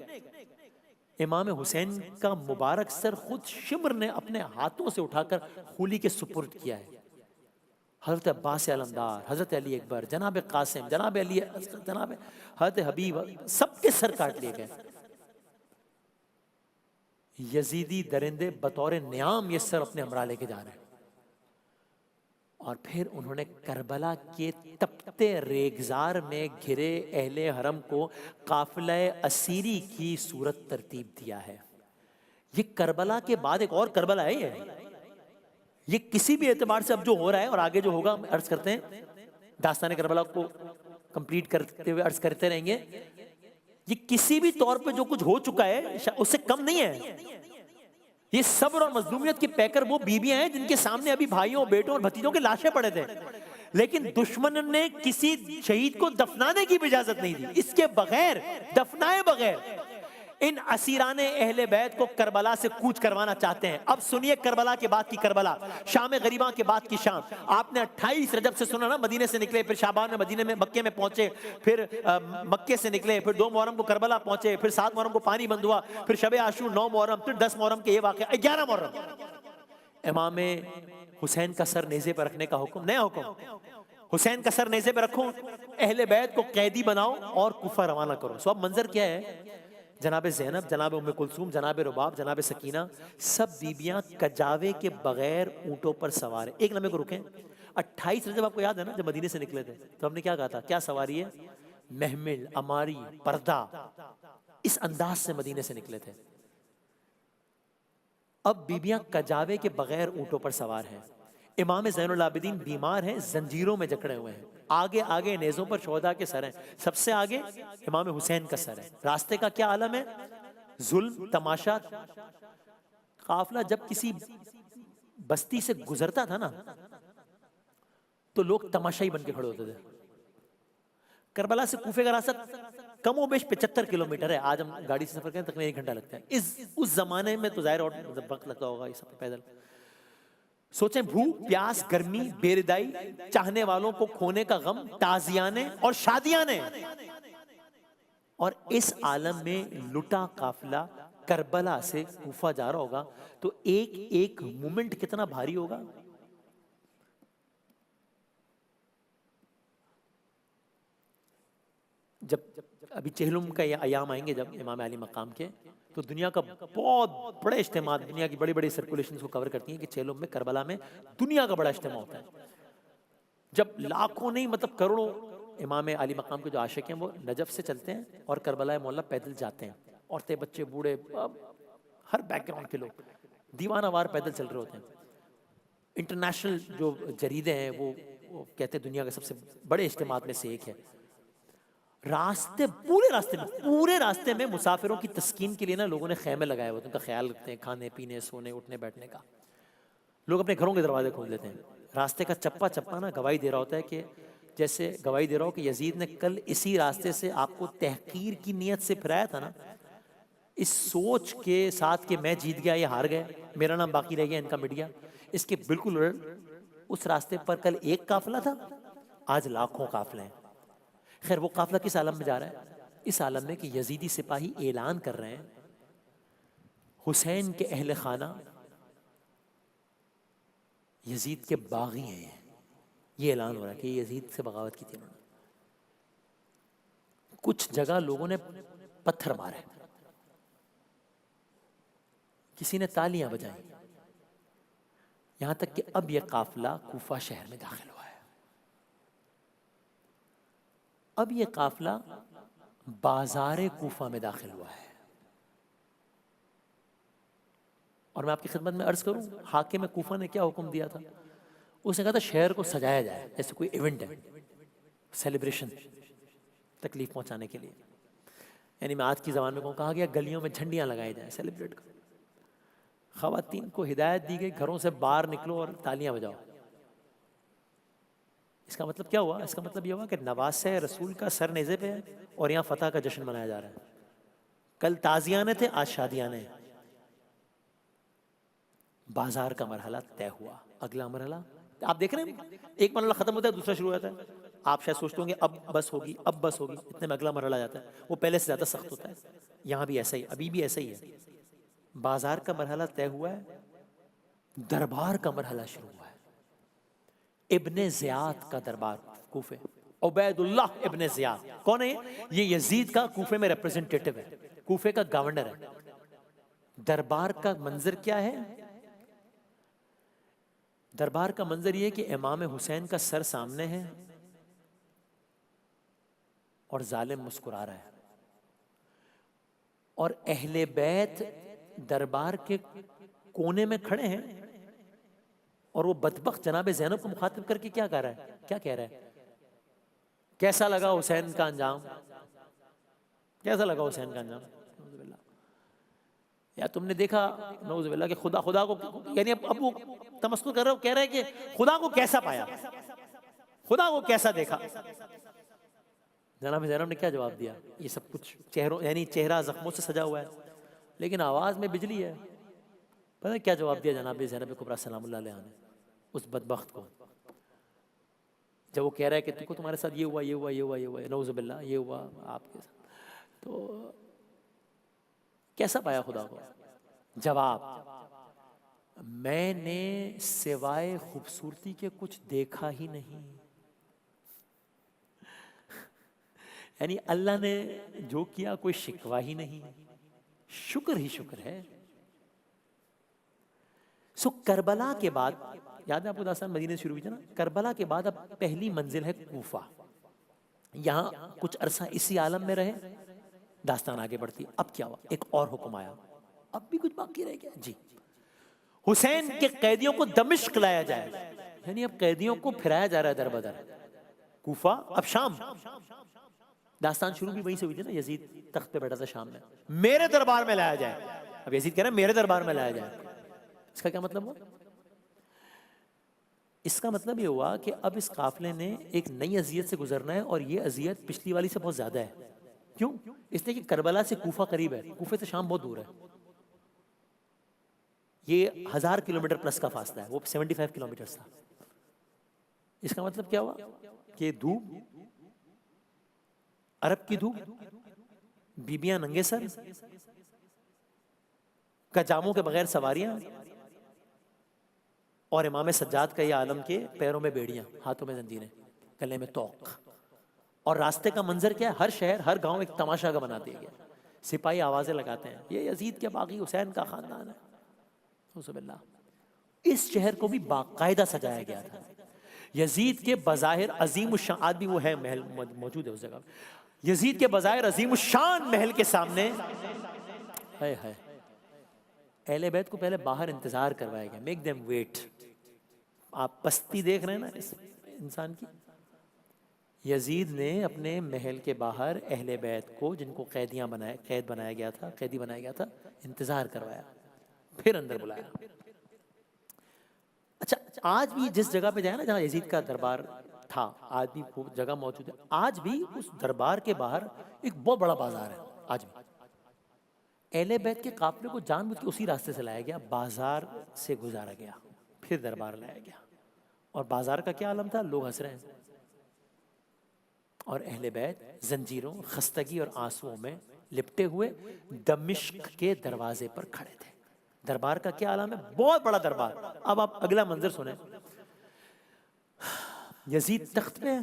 امام حسین کا مبارک سر خود شمر نے اپنے ہاتھوں سے اٹھا کر خولی کے سپرد کیا ہے. حضرت عباس علمدار، حضرت علی اکبر، جناب قاسم، جناب علی، جناب حضرت حبیب، سب کے سر کاٹ لیے گئے. یزیدی درندے بطور نیام یہ سر اپنے ہمراہ لے کے جا رہے ہیں. اور پھر انہوں نے کربلا کے تپتے ریگزار میں گھرے اہل حرم کو قافلہ اسیری کی صورت ترتیب دیا ہے. یہ کربلا کے بعد ایک اور کربلا ہے. یہ کسی بھی اعتبار سے اب جو ہو رہا ہے اور آگے جو ہوگا، عرض کرتے ہیں داستان کربلا کو کمپلیٹ کرتے ہوئے عرض کرتے رہیں گے. یہ کسی بھی طور پہ جو کچھ ہو چکا ہے اس سے کم نہیں ہے. یہ صبر اور مظلومیت کی پیکر وہ بیویاں ہیں جن کے سامنے ابھی بھائیوں، بیٹوں اور بھتیجوں کے لاشیں پڑے تھے، لیکن دشمن نے کسی شہید کو دفنانے کی بھی اجازت نہیں دی. اس کے بغیر، دفنائے بغیر ان اسیران اہل بیت کو کربلا سے کوچ کروانا چاہتے ہیں. اب سنیے کربلا کے بعد کی کربلا، شام غریباں کے بعد کی شام. آپ نے 28 رجب سے سنا نا، مدینے سے نکلے، پھر شعبان میں مدینے میں مکے میں پہنچے، پھر مکے سے نکلے، پھر 2 محرم کو کربلا پہنچے، پھر 7 محرم کو پانی بند ہوا، پھر شب عاشور 9 محرم، پھر 10 محرم کے یہ واقعہ 11 محرم. امام حسین کا سر نیزے پر رکھنے کا حکم، نیا حکم. حسین کا سر نیزے پہ رکھو، اہل بیت کو قیدی بناؤ اور کوفہ روانہ کرو. سو اب منظر کیا ہے؟ جناب زینب، جناب ام کلثوم، جناب رباب، جناب سکینہ، سب بیبیاں کجاوے کے بغیر اونٹوں پر سوار ہیں. ایک لمحے کو رکیں. 28 رجب آپ کو یاد ہے نا جب مدینے سے نکلے تھے تو ہم نے کیا کہا تھا؟ کیا سواری ہے؟ محمل، اماری، پردہ. اس انداز سے مدینے سے نکلے تھے. اب بیبیاں کجاوے کے بغیر اونٹوں پر سوار ہیں. امام زین العابدین بیمار ہیں، زنجیروں میں جکڑے ہوئے ہیں. آگے آگے نیزوں پر شہداء کے سر ہیں. سب سے آگے امام حسین کا سر ہے. راستے کا کیا عالم ہے؟ ظلم، تماشا. قافلہ جب کسی بستی سے گزرتا تھا نا تو لوگ تماشائی بن کے کھڑے ہوتے تھے. کربلا سے کوفے کا راستہ کم و بیش 75 کلومیٹر ہے. آج ہم گاڑی سے سفر کریں تقریباً 1 گھنٹہ لگتا ہے. اس زمانے میں تو ظاہر اور وقت لگتا ہوگا یہ سب پیدل. سوچیں، بھوک، پیاس، گرمی، بے ردائی، چاہنے والوں کو کھونے کا غم، تازیانے اور شادیانے. اور اس عالم میں لٹا قافلہ کربلا سے کوفہ جا رہا ہوگا تو ایک ایک مومنٹ کتنا بھاری ہوگا. جب ابھی چہلم کا یہ ایام آئیں گے جب امام علی مقام کے، تو دنیا کا بہت بڑے اجتماع، دنیا کی بڑی بڑی سرکولیشنز کو کور کرتی ہیں کہ چہلم میں، کربلا میں دنیا کا بڑا اجتماع ہوتا ہے. جب لاکھوں نہیں مطلب کروڑوں امام علی مقام کے جو عاشق ہیں وہ نجف سے چلتے ہیں اور کربلا معلیٰ پیدل جاتے ہیں. عورتیں، بچے، بوڑھے، ہر بیک گراؤنڈ کے لوگ دیوانہ وار پیدل چل رہے ہوتے ہیں. انٹرنیشنل جو جریدے ہیں وہ کہتے ہیں دنیا کے سب سے بڑے اجتماعات میں سے ایک ہے. پورے راستے میں مسافروں کی تسکین کے لیے نا لوگوں نے خیمے لگائے ہوتے ہیں، ان کا خیال رکھتے ہیں، کھانے پینے، سونے اٹھنے بیٹھنے کا. لوگ اپنے گھروں کے دروازے کھول لیتے ہیں. راستے کا چپا چپا نا گواہی دے رہا ہوتا ہے کہ جیسے گواہی دے رہا ہو کہ یزید نے کل اسی راستے سے آپ کو تحقیر کی نیت سے پھرایا تھا نا، اس سوچ کے ساتھ کہ میں جیت گیا، یہ ہار گئے، میرا نام باقی رہ گیا، ان کا مٹ گیا. اس کے بالکل اس راستے پر کل ایک قافلہ تھا، آج لاکھوں قافلے ہیں. خیر وہ قافلہ کس عالم میں جا رہا ہے؟ اس عالم میں کہ یزیدی سپاہی اعلان کر رہے ہیں حسین کے اہل خانہ یزید کے باغی ہیں. یہ اعلان ہو رہا ہے کہ یزید سے بغاوت کی تھی انہوں نے. کچھ جگہ لوگوں نے پتھر مارے، کسی نے تالیاں بجائیں، یہاں تک کہ اب یہ قافلہ کوفہ شہر میں داخل ہوا ہے. اب یہ قافلہ بازار کوفہ میں داخل ہوا ہے اور میں آپ کی خدمت میں عرض کروں حاکم کوفہ نے کیا حکم دیا تھا؟ اس نے کہا تھا شہر کو سجایا جائے جیسے کوئی ایونٹ ہے، سیلیبریشن، تکلیف پہنچانے کے لیے. یعنی میں آج کی زبان میں کہا گیا گلیوں میں جھنڈیاں لگائی جائیں، سیلیبریٹ کرو. خواتین کو ہدایت دی گئی گھروں سے باہر نکلو اور تالیاں بجاؤ. اس کا مطلب کیا ہوا؟ اس کا مطلب یہ ہوا کہ نواسہ رسول کا سر نیزے پہ ہے اور یہاں فتح کا جشن منایا جا رہا ہے. کل تازیانے تھے، آج شادیانے ہیں. بازار کا مرحلہ طے ہوا. اگلا مرحلہ آپ دیکھ رہے ہیں، ایک مرحلہ ختم ہوتا ہے دوسرا شروع ہوتا ہے. آپ شاید سوچتے ہوں گے اب بس ہوگی، اب بس ہوگی، اتنے میں اگلا مرحلہ جاتا ہے. وہ پہلے سے زیادہ سخت ہوتا ہے. یہاں بھی ایسا ہی، ابھی بھی ایسا ہی ہے. بازار کا مرحلہ طے ہوا ہے، دربار کا مرحلہ شروع ہوا ہے. ابن زیاد کا دربار کوفے، عبید اللہ ابن زیاد کون ہے؟ یہ یزید کا کوفے میں ریپرزنٹیٹو ہے، کوفے کا گورنر ہے. دربار کا منظر کیا ہے؟ دربار کا منظر یہ کہ امام حسین کا سر سامنے ہے اور ظالم مسکرا رہا ہے، اور اہل بیت دربار کے کونے میں کھڑے ہیں، اور وہ بدبخت جناب زینب کو مخاطب کر کے کیا کہہ رہا ہے؟ کیا کہہ رہا ہے؟ کیسا لگا حسین کا انجام؟ کیسا لگا حسین کا انجام؟ یا تم نے دیکھا نعوذ باللہ کہ خدا کو، یعنی اب وہ تمسخر کر رہا ہے، کہہ رہا ہے کہ خدا کو کیسا پایا، خدا کو کیسا دیکھا؟ جناب زینب نے کیا جواب دیا؟ یہ سب کچھ چہروں، یعنی چہرہ زخموں سے سجا ہوا ہے لیکن آواز میں بجلی ہے. پتہ ہے کیا جواب دیا جناب زینب کبریٰ سلام اللہ علیہا نے اس بدبخت کو؟ جب وہ کہہ رہا ہے کہ تم کو تمہارے ساتھ یہ ہوا، یہ ہوا، یہ ہوا، یہ ہوا، نعوذ باللہ یہ ہوا آپ کے ساتھ، تو کیسا پایا خدا کو؟ جواب: میں نے سوائے خوبصورتی کے کچھ دیکھا ہی نہیں. یعنی اللہ نے جو کیا کوئی شکوہ ہی نہیں، شکر ہی شکر ہے. سو کربلا کے بعد، یاد ہے آپ کو داستان مدینے سے شروع ہوئی تھی نا، کربلا کے بعد اب پہلی منزل ہے کوفہ. یہاں کچھ عرصہ اسی عالم میں رہے، داستان آگے بڑھتی. اب کیا ہوا؟ ایک اور حکم آیا. اب بھی کچھ باقی رہ گیا جی، حسین کے قیدیوں کو دمشق لایا جائے. یعنی اب قیدیوں کو پھرایا جا رہا ہے در بدر. کوفہ اب شام. داستان شروع بھی وہیں سے ہوئی تھی نا، یزید تخت پہ بیٹھا تھا شام میں، میرے دربار میں لایا جائے. اب یزید کہہ رہا ہے میرے دربار میں لایا جائے. اس کا کیا مطلب ہوا؟ اس کا مطلب یہ ہوا کہ اب اس قافلے نے ایک نئی اذیت سے گزرنا ہے، اور یہ اذیت پچھلی والی سے بہت زیادہ ہے. کیوں؟ اس لیے کہ کربلا سے کوفہ قریب ہے، کوفے سے شام بہت دور ہے. یہ 1000 کلومیٹر پلس کا فاصلہ ہے، وہ 75 کلومیٹر تھا. اس کا مطلب کیا ہوا کہ دھوپ، عرب کی دھوپ، بیبیاں ننگے سر، کجاموں کے بغیر سواریاں، اور امام سجاد کا یہ عالم کے پیروں میں بیڑیاں، ہاتھوں میں زنجیریں، گلے میں طوق. اور راستے کا منظر کیا ہے؟ ہر شہر، ہر گاؤں ایک تماشا کا بنا دیا گیا. سپاہی آوازیں لگاتے ہیں یہ یزید کے باغی حسین کا خاندان ہے. اس شہر کو بھی باقاعدہ سجایا گیا تھا. یزید کے بظاہر عظیم الشان، آج بھی وہ ہے محل موجود ہے اس جگہ. یزید کے بظاہر عظیم الشان محل کے سامنے اہل بیت کو پہلے باہر انتظار کروایا گیا. Make them wait. آپ پستی دیکھ رہے ہیں نا اس انسان کی. یزید نے اپنے محل کے باہر اہل بیت کو، جن کو قیدی بنایا گیا تھا، انتظار کروایا، پھر اندر بلایا. اچھا، آج بھی جس جگہ پہ جائے نا جہاں یزید کا دربار تھا، آج بھی وہ جگہ موجود ہے. آج بھی اس دربار کے باہر ایک بہت بڑا بازار ہے. آج بھی اہل بیت کے قافلے کو جان بوجھ کے اسی راستے سے لایا گیا، بازار سے گزارا گیا، پھر دربار لایا گیا. اور بازار کا کیا عالم تھا؟ لوگ ہنس رہے ہیں، اور اہل بیت زنجیروں، خستگی اور آنسوؤں میں لپٹے ہوئے دمشق کے دروازے پر کھڑے تھے. دربار کا کیا عالم ہے؟ بہت بڑا دربار. اب آپ اگلا منظر سنیں. یزید تخت پہ ہے،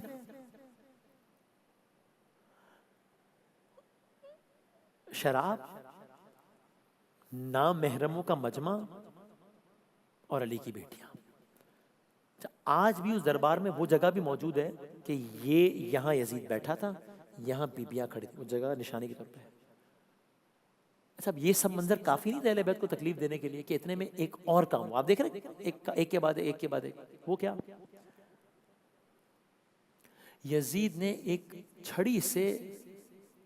شراب، نامحرموں کا مجمع، اور علی کی بیٹیاں. آج بھی اس دربار میں وہ جگہ بھی موجود ہے کہ یہ یہاں یزید بیٹھا تھا، یہاں بیبیاں کھڑی تھیں. وہ جگہ نشانی کے طور پہ ہے. اچھا اب یہ سب منظر کافی نہیں تھے اہل بیت کو تکلیف دینے کے لیے کہ اتنے میں ایک اور کام ہوا. آپ دیکھ رہے ہیں ایک کے بعد ایک کے بعد ایک. وہ کیا؟ یزید نے ایک چھڑی سے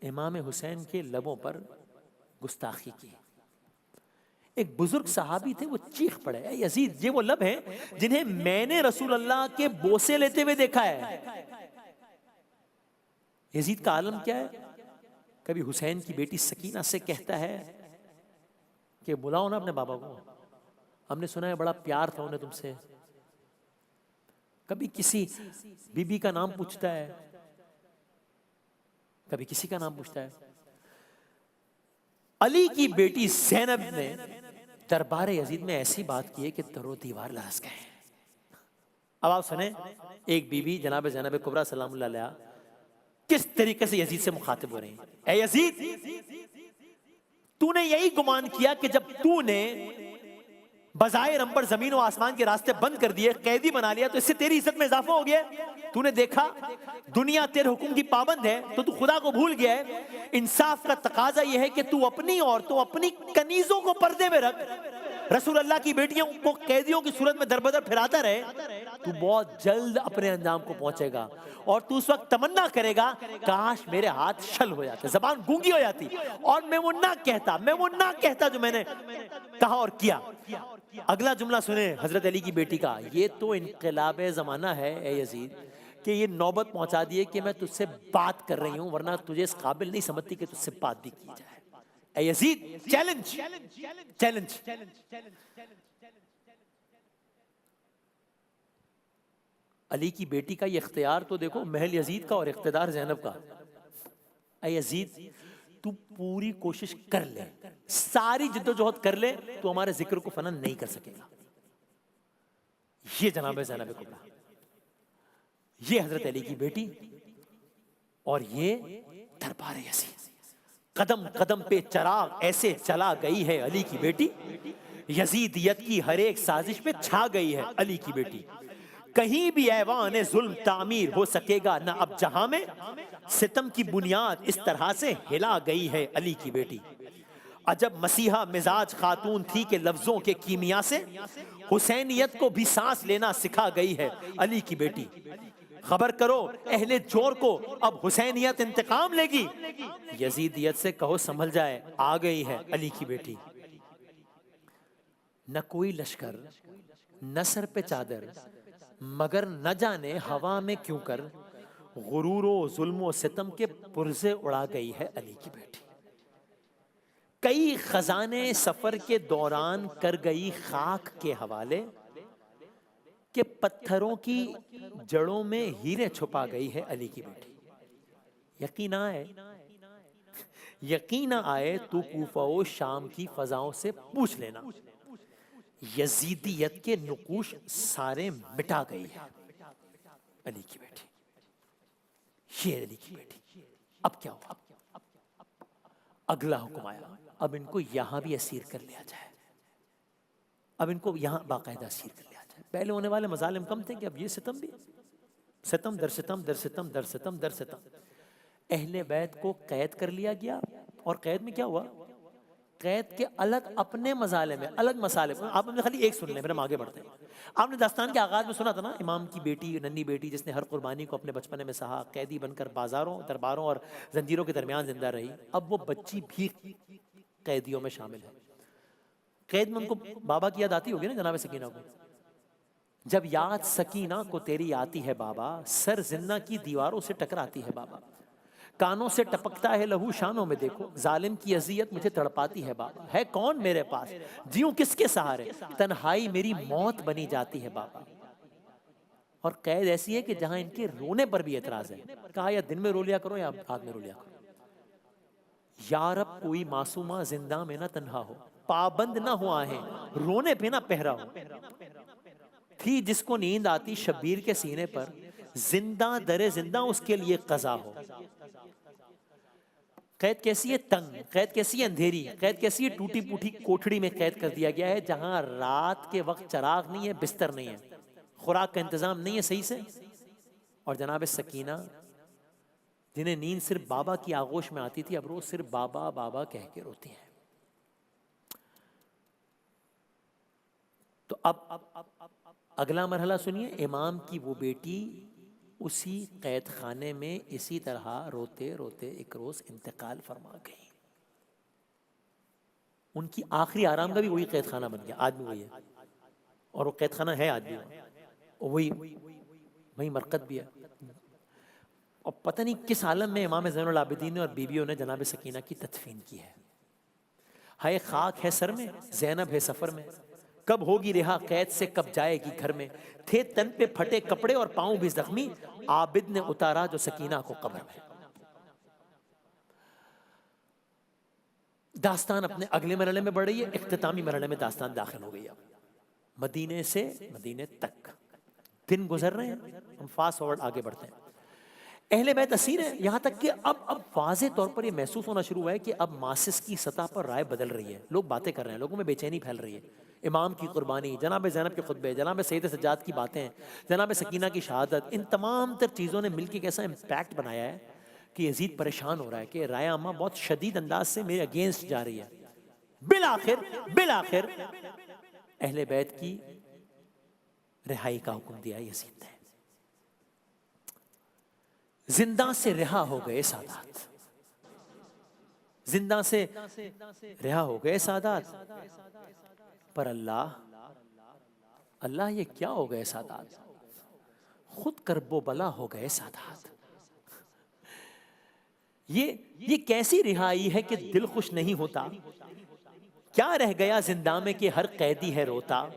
امام حسین کے لبوں پر گستاخی کی. ایک بزرگ صحابی تھے وہ چیخ پڑے, اے یزید یہ وہ لب ہیں جنہیں میں نے رسول اللہ کے بوسے لیتے ہوئے دیکھا ہے. یزید کا عالم کیا ہے؟ کبھی حسین کی بیٹی سکینہ سے کہتا ہے کہ بلاؤ نا اپنے بابا کو, ہم نے سنا ہے بڑا پیار تھا انہیں تم سے. کبھی کسی بی بی کا نام پوچھتا ہے, کبھی کسی کا نام پوچھتا ہے. علی کی بیٹی زینب نے دربار یزید میں ایسی بات کی ہے کہ در و دیوار لرز گئے. اب آپ سنیں ایک بی بی جناب زینب کبریٰ سلام اللہ علیہا کس طریقے سے یزید سے مخاطب ہو رہی ہیں. اے یزید, تو نے یہی گمان کیا کہ جب تو نے بظاہر ہم پر زمین و آسمان کے راستے بند کر دیے, قیدی بنا لیا, تو اس سے تیری عزت میں اضافہ ہو گیا. تو نے دیکھا دنیا تیرے حکم کی پابند ہے تو تو خدا کو بھول گیا ہے. انصاف کا تقاضا یہ ہے کہ تو اپنی عورتوں اپنی کنیزوں کو پردے میں رکھ, رسول اللہ کی بیٹیوں کو قیدیوں کی صورت میں در بدر پھراتا رہے. تو بہت جلد اپنے انجام کو پہنچے گا اور تو اس وقت تمنا کرے گا کاش میرے ہاتھ شل ہو جاتے, زبان گونگی ہو جاتی اور میں وہ نہ کہتا جو میں نے کہا اور کیا. اگلا جملہ سنیں حضرت علی کی بیٹی کا, یہ تو انقلاب زمانہ ہے اے یزید کہ یہ نوبت پہنچا دیے کہ میں تجھ سے بات کر رہی ہوں, ورنہ تجھے اس قابل نہیں سمجھتی کہ تجھ سے بات بھی کی جائے. اے یزید چیلنج. علی کی بیٹی کا یہ اختیار تو دیکھو محل یزید کا اور اقتدار زینب کا. اے یزید تو پوری کوشش کر لے, ساری جد و جہد کر لے, تو ہمارے ذکر کو فنا نہیں کر سکے گا. یہ جناب زینب کبریٰ, یہ حضرت علی کی بیٹی, اور یہ دربار یزید. قدم قدم پہ چراغ ایسے چلا گئی ہے علی کی بیٹی, یزیدیت کی ہر ایک سازش پہ چھا گئی ہے علی کی بیٹی. کہیں بھی ایوان ظلم تعمیر ہو سکے گا نہ اب جہاں میں, ستم کی بنیاد اس طرح سے ہلا گئی ہے علی کی بیٹی. عجب مسیحا مزاج خاتون تھی کہ لفظوں کے کیمیا سے حسینیت کو بھی سانس لینا سکھا گئی ہے علی کی بیٹی. خبر کرو اہل جور کو اب حسینیت انتقام لے گی, یزیدیت سے کہو سنبھل جائے آ گئی ہے علی کی بیٹی. نہ کوئی لشکر نہ سر پہ چادر, مگر نہ جانے ہوا میں کیوں کر غرور و ظلم و ستم کے پرزے اڑا گئی ہے علی کی بیٹی. کئی خزانے سفر کے دوران کر گئی خاک کے حوالے, کہ پتھروں کی جڑوں میں ہیرے چھپا گئی ہے علی کی بیٹی. یقین آئے تو کوفہ و شام کی فضاؤں سے پوچھ لینا, یزیدیت کے نقوش سارے مٹا گئی ہے علی کی بیٹی. یہ علی کی بیٹی. اب کیا ہوا؟ اگلا حکم آیا, اب ان کو یہاں بھی اسیر کر لیا جائے, اب ان کو یہاں باقاعدہ اسیر کر لیا جائے. پہلے ہونے والے مظالم کم تھے کہ اب یہ ستم بھی, ستم در ستم در ستم در ستم در ستم. اہل بیت کو قید کر لیا گیا, اور قید میں کیا ہوا؟ قید کے الگ اپنے مظالم میں الگ مسالے. آپ نے خالی ایک سن لیں, پھر ہم آگے بڑھتے ہیں. آپ نے داستان کے آغاز میں سنا تھا نا, امام کی بیٹی, ننھی بیٹی جس نے ہر قربانی کو اپنے بچپنے میں سہا, قیدی بن کر بازاروں درباروں اور زنجیروں کے درمیان زندہ رہی. اب وہ بچی بھی قیدیوں میں شامل ہے. قید میں ان کو بابا کی یاد آتی ہوگی نا جناب سکینہ کو. جب یاد سکینہ کو تیری آتی ہے بابا, سر زندہ کی دیواروں سے ٹکراتی ہے بابا, کانوں سے ٹپکتا ہے لہو شانوں میں دیکھو, ظالم کی اذیت مجھے تڑپاتی ہے بابا, ہے کون میرے پاس جیوں کس کے سہارے, تنہائی میری موت بنی جاتی ہے بابا. اور قید ایسی ہے کہ جہاں ان کے رونے پر بھی اعتراض ہے. کہا یا دن میں رو لیا کرو یا رات میں رو لیا کرو. یا رب کوئی معصومہ زندہ میں نہ تنہا ہو, پابند نہ ہو آہیں, رونے پہ نہ پہرا ہو. تھی جس کو نیند آتی شبیر کے سینے پر, زندہ در زندہ اس کے لیے قضا ہو. قید کیسی ہے تنگ, قید کیسی ہے اندھیری, قید کیسی ہے ٹوٹی پوٹی کوٹھڑی میں قید کر دیا گیا ہے, جہاں رات کے وقت چراغ نہیں ہے, بستر نہیں ہے, خوراک کا انتظام نہیں ہے صحیح سے. اور جناب سکینہ جنہیں نیند صرف بابا کی آغوش میں آتی تھی, اب روز صرف بابا بابا کہہ کے روتی ہیں. اب اگلا مرحلہ سنیے، امام کی وہ بیٹی اسی قید خانے میں اسی طرح روتے روتے ایک روز انتقال فرما گئی. ان کی آخری آرام کا بھی وہی قید خانہ بن گیا، آج بھی وہی ہے، اور وہ قید خانہ ہے آج بھی وہی، وہی مرقد بھی ہے. اور پتہ نہیں کس عالم میں امام زین العابدین نے اور بیویوں نے جناب سکینہ کی تدفین کی ہے. ہائے خاک ہے سر میں، زینب ہے سفر میں، کب ہوگی رہا قید سے، کب جائے گی گھر میں. تھے تن پہ پھٹے کپڑے اور پاؤں بھی زخمی، عابد نے اتارا جو سکینہ کو قبر میں. داستان اپنے اگلے مرحلے میں بڑھ رہی ہے، اختتامی مرحلے میں داستان داخل ہو گئی. اب مدینے سے مدینے تک دن گزر رہے ہیں، ہم فاسٹ فارورڈ آگے بڑھتے ہیں. اہل بیت اسیر ہیں، یہاں تک کہ اب واضح طور پر یہ محسوس ہونا شروع ہوا ہے کہ اب ماسس کی سطح پر رائے بدل رہی ہے. لوگ باتیں کر رہے ہیں، لوگوں میں بے چینی پھیل رہی ہے. امام کی قربانی، جناب زینب کے خطبے، جناب سید سجاد کی باتیں، جناب سکینہ کی شہادت، ان تمام تر چیزوں نے مل کے کیسا امپیکٹ بنایا ہے کہ یزید پریشان ہو رہا ہے کہ رائے عامہ بہت شدید انداز سے میرے اگینسٹ جا رہی ہے. بالآخر اہل بیت کی رہائی کا حکم دیا یزید نے. زندہ سے رہا ہو گئے سادات، زندہ سے رہا ہو گئے سادات، پر اللہ یہ کیا ہو گئے سادات، خود کرب و بلا ہو گئے سادات. یہ کیسی رہائی ہے کہ دل خوش نہیں ہوتا، کیا رہ گیا زندہ میں کہ ہر قیدی ہے روتا.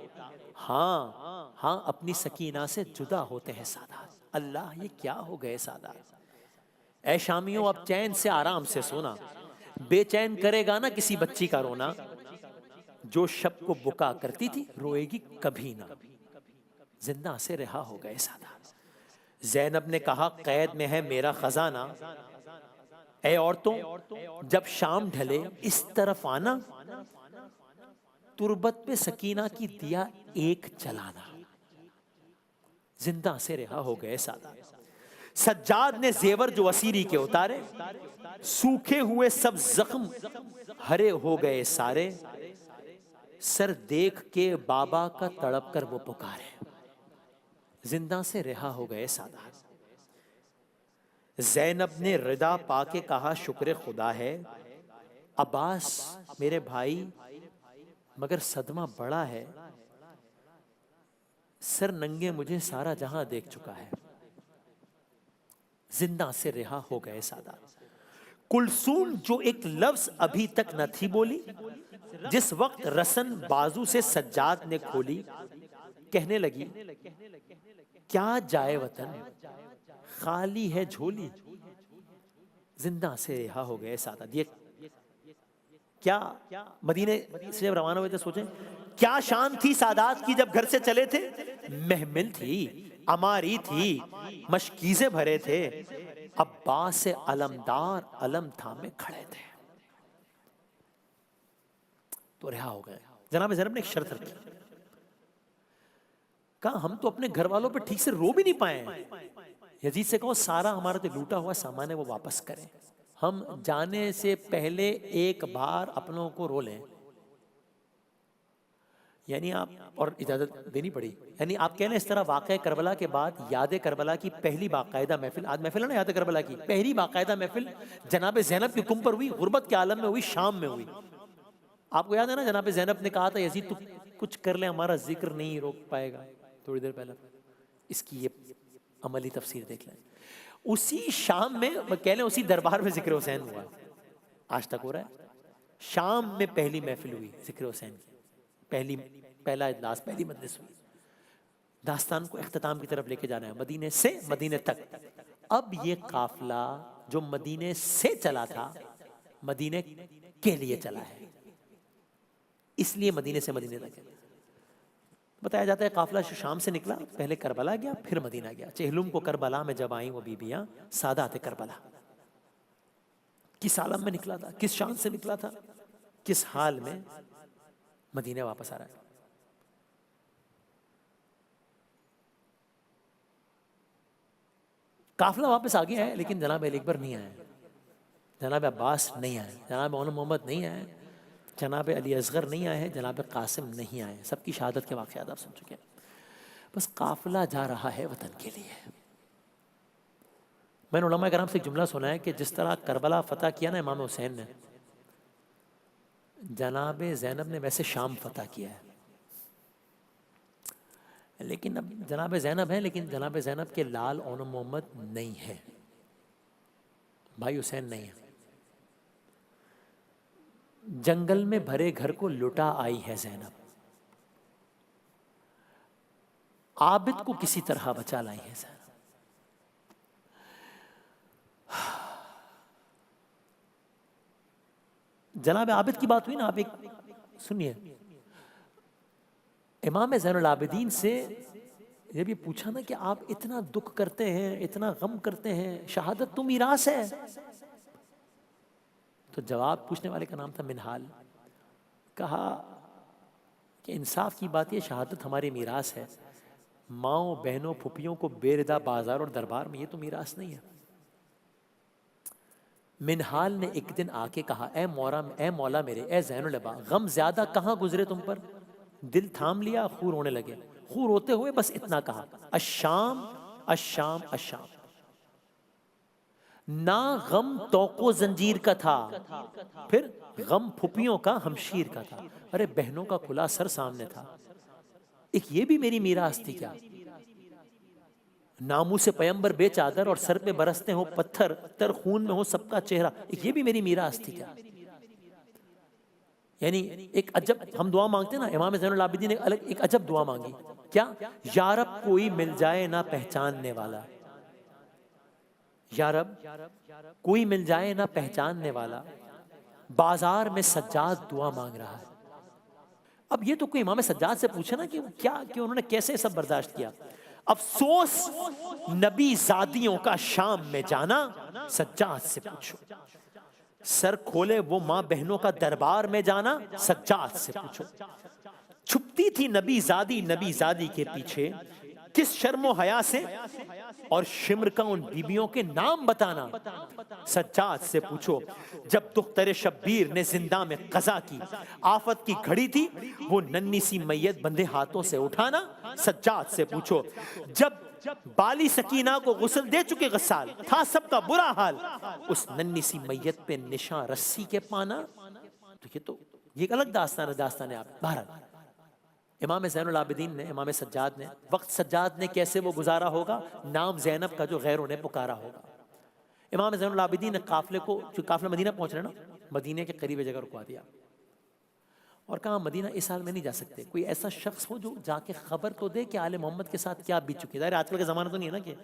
ہاں اپنی سکینہ سے جدا ہوتے ہیں سادات. اللہ یہ کیا ہو گئے سادات. اے شامیوں اب چین سے آرام سے سونا، بے چین کرے گا نا کسی بچی کا رونا. جو شب کو بکا کرتی تھی روئے گی کبھی نہ، زندہ سے رہا ہو گئے سادات. زینب نے کہا قید میں ہے میرا خزانہ، اے عورتوں جب شام ڈھلے اس طرف آنا، تربت پہ سکینہ کی دیا ایک جلانا. زندہ سے رہا ہو گئے سادات. سجاد نے زیور جو اسیری کے اتارے، سوکھے ہوئے سب زخم ہرے ہو گئے سارے. سر دیکھ کے بابا کا تڑپ کر وہ پکارے، زندہ سے رہا ہو گئے سادات. زینب نے ردا پا کے کہا شکر خدا ہے، عباس میرے بھائی مگر صدمہ بڑا ہے، سر ننگے مجھے سارا جہاں دیکھ چکا ہے. زندہ سے رہا ہو گئے سادات. کلثوم جو ایک لفظ ابھی تک نہ تھی بولی، جس وقت رسن بازو سے سجاد نے کھولی، کہنے لگی کیا جائے وطن خالی ہے جھولی. زندہ سے رہا ہو گئے سادات. یہ کیا مدینے سے جب روانہ ہوئے تھے، سوچیں کیا شان تھی سادات کی جب گھر سے چلے تھے. محمل تھی، عماری تھی، مشکیزیں بھرے تھے، عباس سے علمدار علم تھامے کھڑے تھے. تو رہا ہو گئے. جناب زینب نے ایک شرط رکھی، کہا ہم تو اپنے گھر والوں پہ ٹھیک سے رو بھی نہیں پائے ہیں، یزید سے کہو سارا ہمارا تو لوٹا ہوا سامان ہے وہ واپس کریں، ہم جانے سے پہلے ایک بار اپنوں کو رو لیں. یعنی آپ، اور اجازت دینی پڑی، یعنی آپ کہہ لیں اس طرح واقعہ کربلا کے بعد یاد کربلا کی پہلی باقاعدہ محفل، آج محفل ہے نا یاد کربلا کی، پہلی باقاعدہ محفل جناب زینب کے حکم پر ہوئی، غربت کے عالم میں ہوئی، شام میں ہوئی. آپ کو یاد ہے نا جناب زینب نے کہا تھا یزید تو کچھ کر لے ہمارا ذکر نہیں روک پائے گا، تھوڑی دیر پہلے. اس کی یہ عملی تفسیر دیکھ لیں. اسی شام میں کہہ لیں اسی دربار میں ذکر حسین ہوا، آج تک ہو رہا ہے. شام میں پہلی محفل ہوئی ذکر حسین کی، پہلا اجلاس، پہلی مجلس ہوئی. داستان کو اختتام کی طرف لے کے جانا ہے، مدینے سے مدینے تک. اب یہ قافلہ جو مدینے سے چلا تھا مدینے کے لیے چلا ہے، اس لیے مدینے سے مدینے تک. بتایا جاتا ہے قافلہ شام سے نکلا، پہلے کربلا گیا پھر مدینہ گیا. چہلم کو کربلا میں جب آئیں وہ بیبیاں سادات کربلا. کس عالم میں نکلا تھا، کس شان سے نکلا تھا، کس حال میں مدینہ واپس آ رہا ہے. قافلہ واپس آ گیا ہے لیکن جناب علی اکبر نہیں آئے، جناب عباس نہیں آئے، جناب مولانا محمد نہیں آئے. جناب علی اصغر نہیں آئے ہیں، جناب قاسم نہیں آئے ہیں، سب کی شہادت کے واقعات آپ سن چکے ہیں. بس قافلہ جا رہا ہے وطن کے لیے. میں نے علماء کرام سے ایک جملہ سنا ہے کہ جس طرح کربلا فتح کیا نا امام حسین نے، جناب زینب نے ویسے شام فتح کیا ہے. لیکن اب جناب زینب ہیں، لیکن جناب زینب کے لال اون محمد نہیں ہے، بھائی حسین نہیں ہے. جنگل میں بھرے گھر کو لٹا آئی ہے زینب، عابد کو کسی طرح بچا لائی ہے زینب. جناب عابد کی بات ہوئی نا، آپ ایک سنیے. امام زین العابدین سے جب یہ پوچھا نا کہ آپ اتنا دکھ کرتے ہیں، اتنا غم کرتے ہیں، شہادت تو میراث ہے، تو جواب پوچھنے والے کا نام تھا منہال. کہا کہ انصاف کی بات یہ، شہادت ہماری میراث ہے، ماؤں بہنوں پھپھیوں کو بے ردا بازار اور دربار میں، یہ تو میراث نہیں ہے. منہال نے ایک دن آ کے کہا، اے مولا میرے، اے زین العبا، غم زیادہ کہاں گزرے تم پر؟ دل تھام لیا، خور ہونے لگے. خور ہوتے ہوئے بس اتنا کہا، الشام الشام الشام. نہ غم توق و زنجیر کا تھا، پھر غم پھپھیوں کا ہمشیر کا تھا. ارے بہنوں کا کھلا سر سامنے تھا، ایک یہ بھی میری میراث تھی کیا؟ ناموس پیمبر بے چادر اور سر پہ برستے ہوں پتھر، تر خون میں ہو سب کا چہرہ، ایک یہ بھی میری میراث تھی کیا؟ یعنی ایک عجب ہم دعا مانگتے ہیں نا، امام زین العابدین نے ایک عجب دعا مانگی. کیا؟ یا رب کوئی مل جائے نہ پہچاننے والا، یا رب کوئی مل جائے نہ پہچاننے والا، بازار میں سجاد دعا مانگ رہا ہے. اب یہ تو کوئی امام سجاد سے پوچھے نا کہ کیا کہ انہوں نے کیسے سب برداشت کیا. افسوس نبی زادیوں کا شام میں جانا، سجاد سے پوچھو. سر کھولے وہ ماں بہنوں کا دربار میں جانا، سجاد سے پوچھو. چھپتی تھی نبی زادی کے پیچھے، کس شرم و حیا سے، اور شمر کا ان بیبیوں کے نام بتانا، سجاد سے پوچھو. جب دختر شبیر نے زندہ میں قضا کی، آفت کی گھڑی تھی، وہ ننھی سی میت بندھے ہاتھوں سے اٹھانا، سجاد سے پوچھو. جب بالی سکینہ کو غسل دے چکے غسال، تھا سب کا برا حال، اس ننھی سی میت پہ نشاں رسی کے پانا. تو یہ ایک الگ داستان ہے. آپ بہرحال امام زین العابدین نے، امام سجاد نے، وقت سجاد نے کیسے وہ گزارا ہوگا، نام زینب کا جو غیروں نے پکارا ہوگا. امام زین العابدین نے قافلے کو، جو قافلہ مدینہ پہنچ رہا نا، مدینہ کے قریب جگہ رکوا دیا اور کہا مدینہ اس حال میں نہیں جا سکتے، کوئی ایسا شخص ہو جو جا کے خبر تو دے کہ آل محمد کے ساتھ کیا بیت چکی ہے. آج کل کا زمانہ تو نہیں ہے نا کہ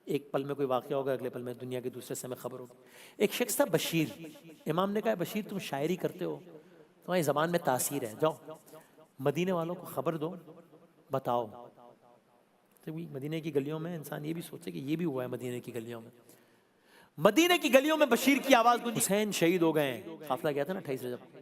ایک پل میں کوئی واقعہ ہوگا، اگلے پل میں دنیا کے دوسرے سے ہمیں خبر ہوگی. ایک شخص تھا بشیر. امام نے کہا بشیر تم شاعری کرتے ہو، تمہاری زبان میں تاثیر ہے، جاؤ مدینے والوں کو خبر دو، بتاؤ. مدینے کی گلیوں میں انسان یہ بھی سوچے کہ یہ بھی ہوا ہے مدینے کی گلیوں میں. مدینے کی گلیوں میں بشیر کی آواز گونجی، حسین شہید ہو گئے ہیں. قافلہ گیا تھا نا 28 رجب،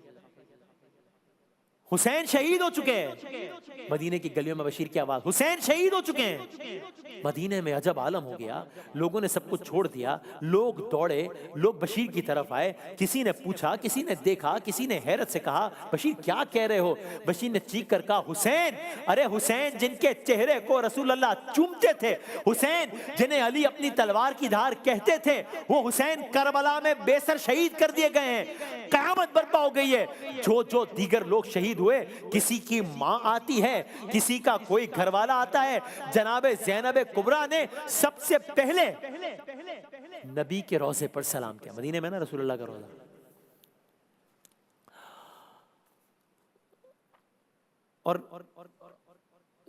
حسین شہید ہو چکے ہیں. مدینے کی گلیوں میں بشیر کی آواز، حسین شہید ہو چکے ہیں. مدینے میں عجب عالم ہو گیا، لوگوں نے سب کچھ چھوڑ دیا، لوگ دوڑے، لوگ بشیر کی طرف آئے. کسی نے پوچھا، کسی نے دیکھا، کسی نے حیرت سے کہا بشیر کیا کہہ رہے ہو؟ بشیر نے چیخ کر کہا حسین، ارے حسین جن کے چہرے کو رسول اللہ چومتے تھے، حسین جنہیں علی اپنی تلوار کی دھار کہتے تھے، وہ حسین کربلا میں بے سر شہید کر دیے گئے ہیں. قیامت برپا ہو گئی ہے. جو دیگر لوگ شہید ہوئے، کسی کی ماں آتی ہے، کسی کا کوئی گھر والا آتا ہے. جناب زینب کبریٰ نے سب سے پہلے نبی کے روضے پر سلام کیا. مدینے میں نا رسول اللہ کا روضہ. اور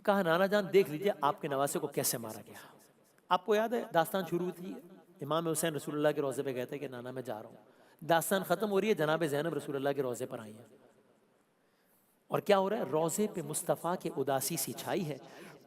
کہا نانا جان دیکھ لیجئے آپ کے نواسے کو کیسے مارا گیا. آپ کو یاد ہے داستان شروع تھی، امام حسین رسول اللہ کے روضے پہ گئے تھے کہ نانا میں جا رہا ہوں. داستان ختم ہو رہی ہے، جناب زینب رسول اللہ کے روضے پر آئی ہیں. اور کیا ہو رہا ہے؟ روضے پہ مصطفیٰ کے اداسی سی چھائی ہے.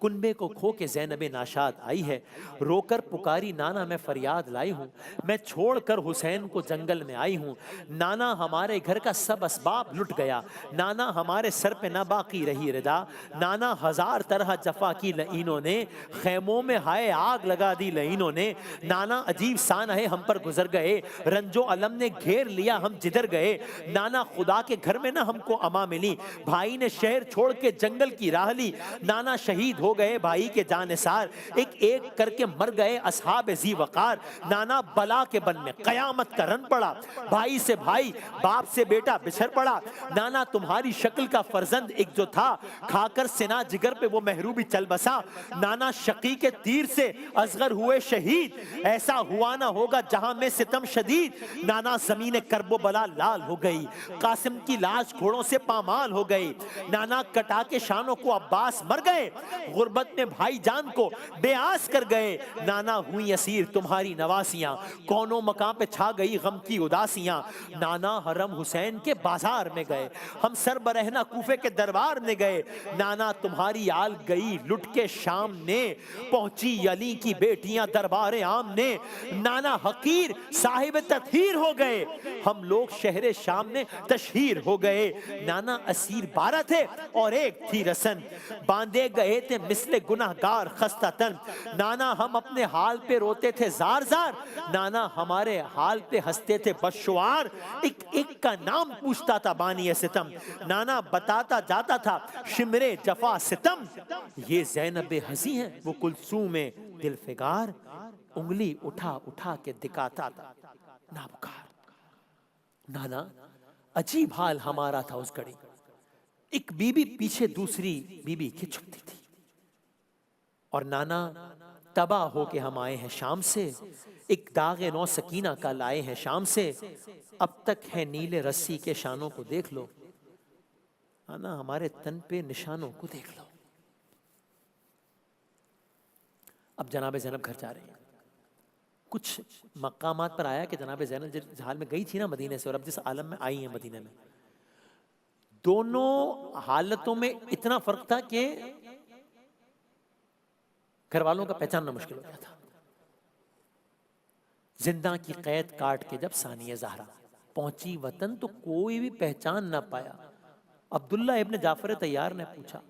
کنبے کو کھو کے زینب ناشاد آئی ہے، رو کر پکاری نانا میں فریاد لائی ہوں، میں چھوڑ کر حسین کو جنگل میں آئی ہوں، نانا ہمارے گھر کا سب اسباب لٹ گیا، نانا ہمارے سر پہ نہ باقی رہی ردا، نانا ہزار طرح جفا کی لعینوں نے، خیموں میں ہائے آگ لگا دی لعینوں نے، نانا عجیب سانحہ ہم پر گزر گئے، رنج و علم نے گھیر لیا ہم جدھر گئے، نانا خدا کے گھر میں نہ ہم کو اما ملی، بھائی نے شہر چھوڑ کے جنگل کی راہ لی، نانا شہید ہو گئے بھائی کے جانثار، ایک ایک کر کے مر گئے اصحاب ذی وقار، نانا بلا کے بن میں قیامت کا رن پڑا، بھائی سے بھائی باپ سے بیٹا بچھڑ پڑا، نانا تمہاری شکل کا فرزند ایک جو تھا، کھا کر سنا جگر پہ وہ محروبی چل بسا، نانا شقی کے تیر سے اصغر ہوئے شہید، ایسا ہوا نہ ہوگا جہاں میں ستم شدید، نانا زمین کرب و بلا لال ہو گئی، قاسم کی لاش گھوڑوں سے پامال ہو گئی، نانا کٹا کے شانوں کو عباس مر گئے، غربت میں بھائی جان کو بے آس کر گئے، نانا ہوئی اسیر تمہاری نواسیاں، کونوں مقام پہ چھا گئی غم کی اداسیاں، نانا حرم حسین کے بازار میں گئے، ہم سر برہنہ کوفے کے دربار میں گئے، نانا تمہاری آل گئی لٹ کے شام نے، پہنچی علی کی بیٹیاں دربار عام نے، نانا حقیر صاحب تطہیر ہو گئے، ہم لوگ شہر شام میں تشہیر ہو گئے، نانا اسیر 12 تھے اور ایک تھی رسن، باندھے گئے تھے مثل گناہگار خستہ تن، نانا ہم اپنے حال پہ روتے تھے زار زار، نانا ہمارے حال پہ ہنستے تھے بدشعار، ایک ایک کا نام پوچھتا تھا بانی ستم، نانا بتاتا جاتا تھا شمر جفا ستم، یہ زینب ہنسی ہیں وہ کلثوم دل فگار، انگلی اٹھا اٹھا کے دکھاتا تھا نابکار، نانا عجیب حال ہمارا تھا اس گھڑی، ایک بی بی پیچھے دوسری بی بی کی چھپتی تھی، اور نانا تباہ ہو کے ہم آئے ہیں شام سے، ایک داغ نو سکینہ کا لائے ہیں شام سے، اب تک ہے نیلے رسی کے شانوں کو دیکھ لو، نانا ہمارے تن پہ نشانوں کو دیکھ لو۔ اب جناب زینب گھر جا رہی ہیں، کچھ مقامات پر آیا کہ جناب زینب جس حال میں گئی تھی نا مدینے سے اور اب جس عالم میں آئی ہیں مدینے میں، دونوں حالتوں میں اتنا فرق تھا کہ گھر والوں کا پہچاننا مشکل ہو گیا تھا۔ زندہ کی قید کاٹ کے جب ثانیہ زہرا پہنچی وطن تو کوئی بھی پہچان نہ پایا، عبداللہ ابن جعفر طیار نے پوچھا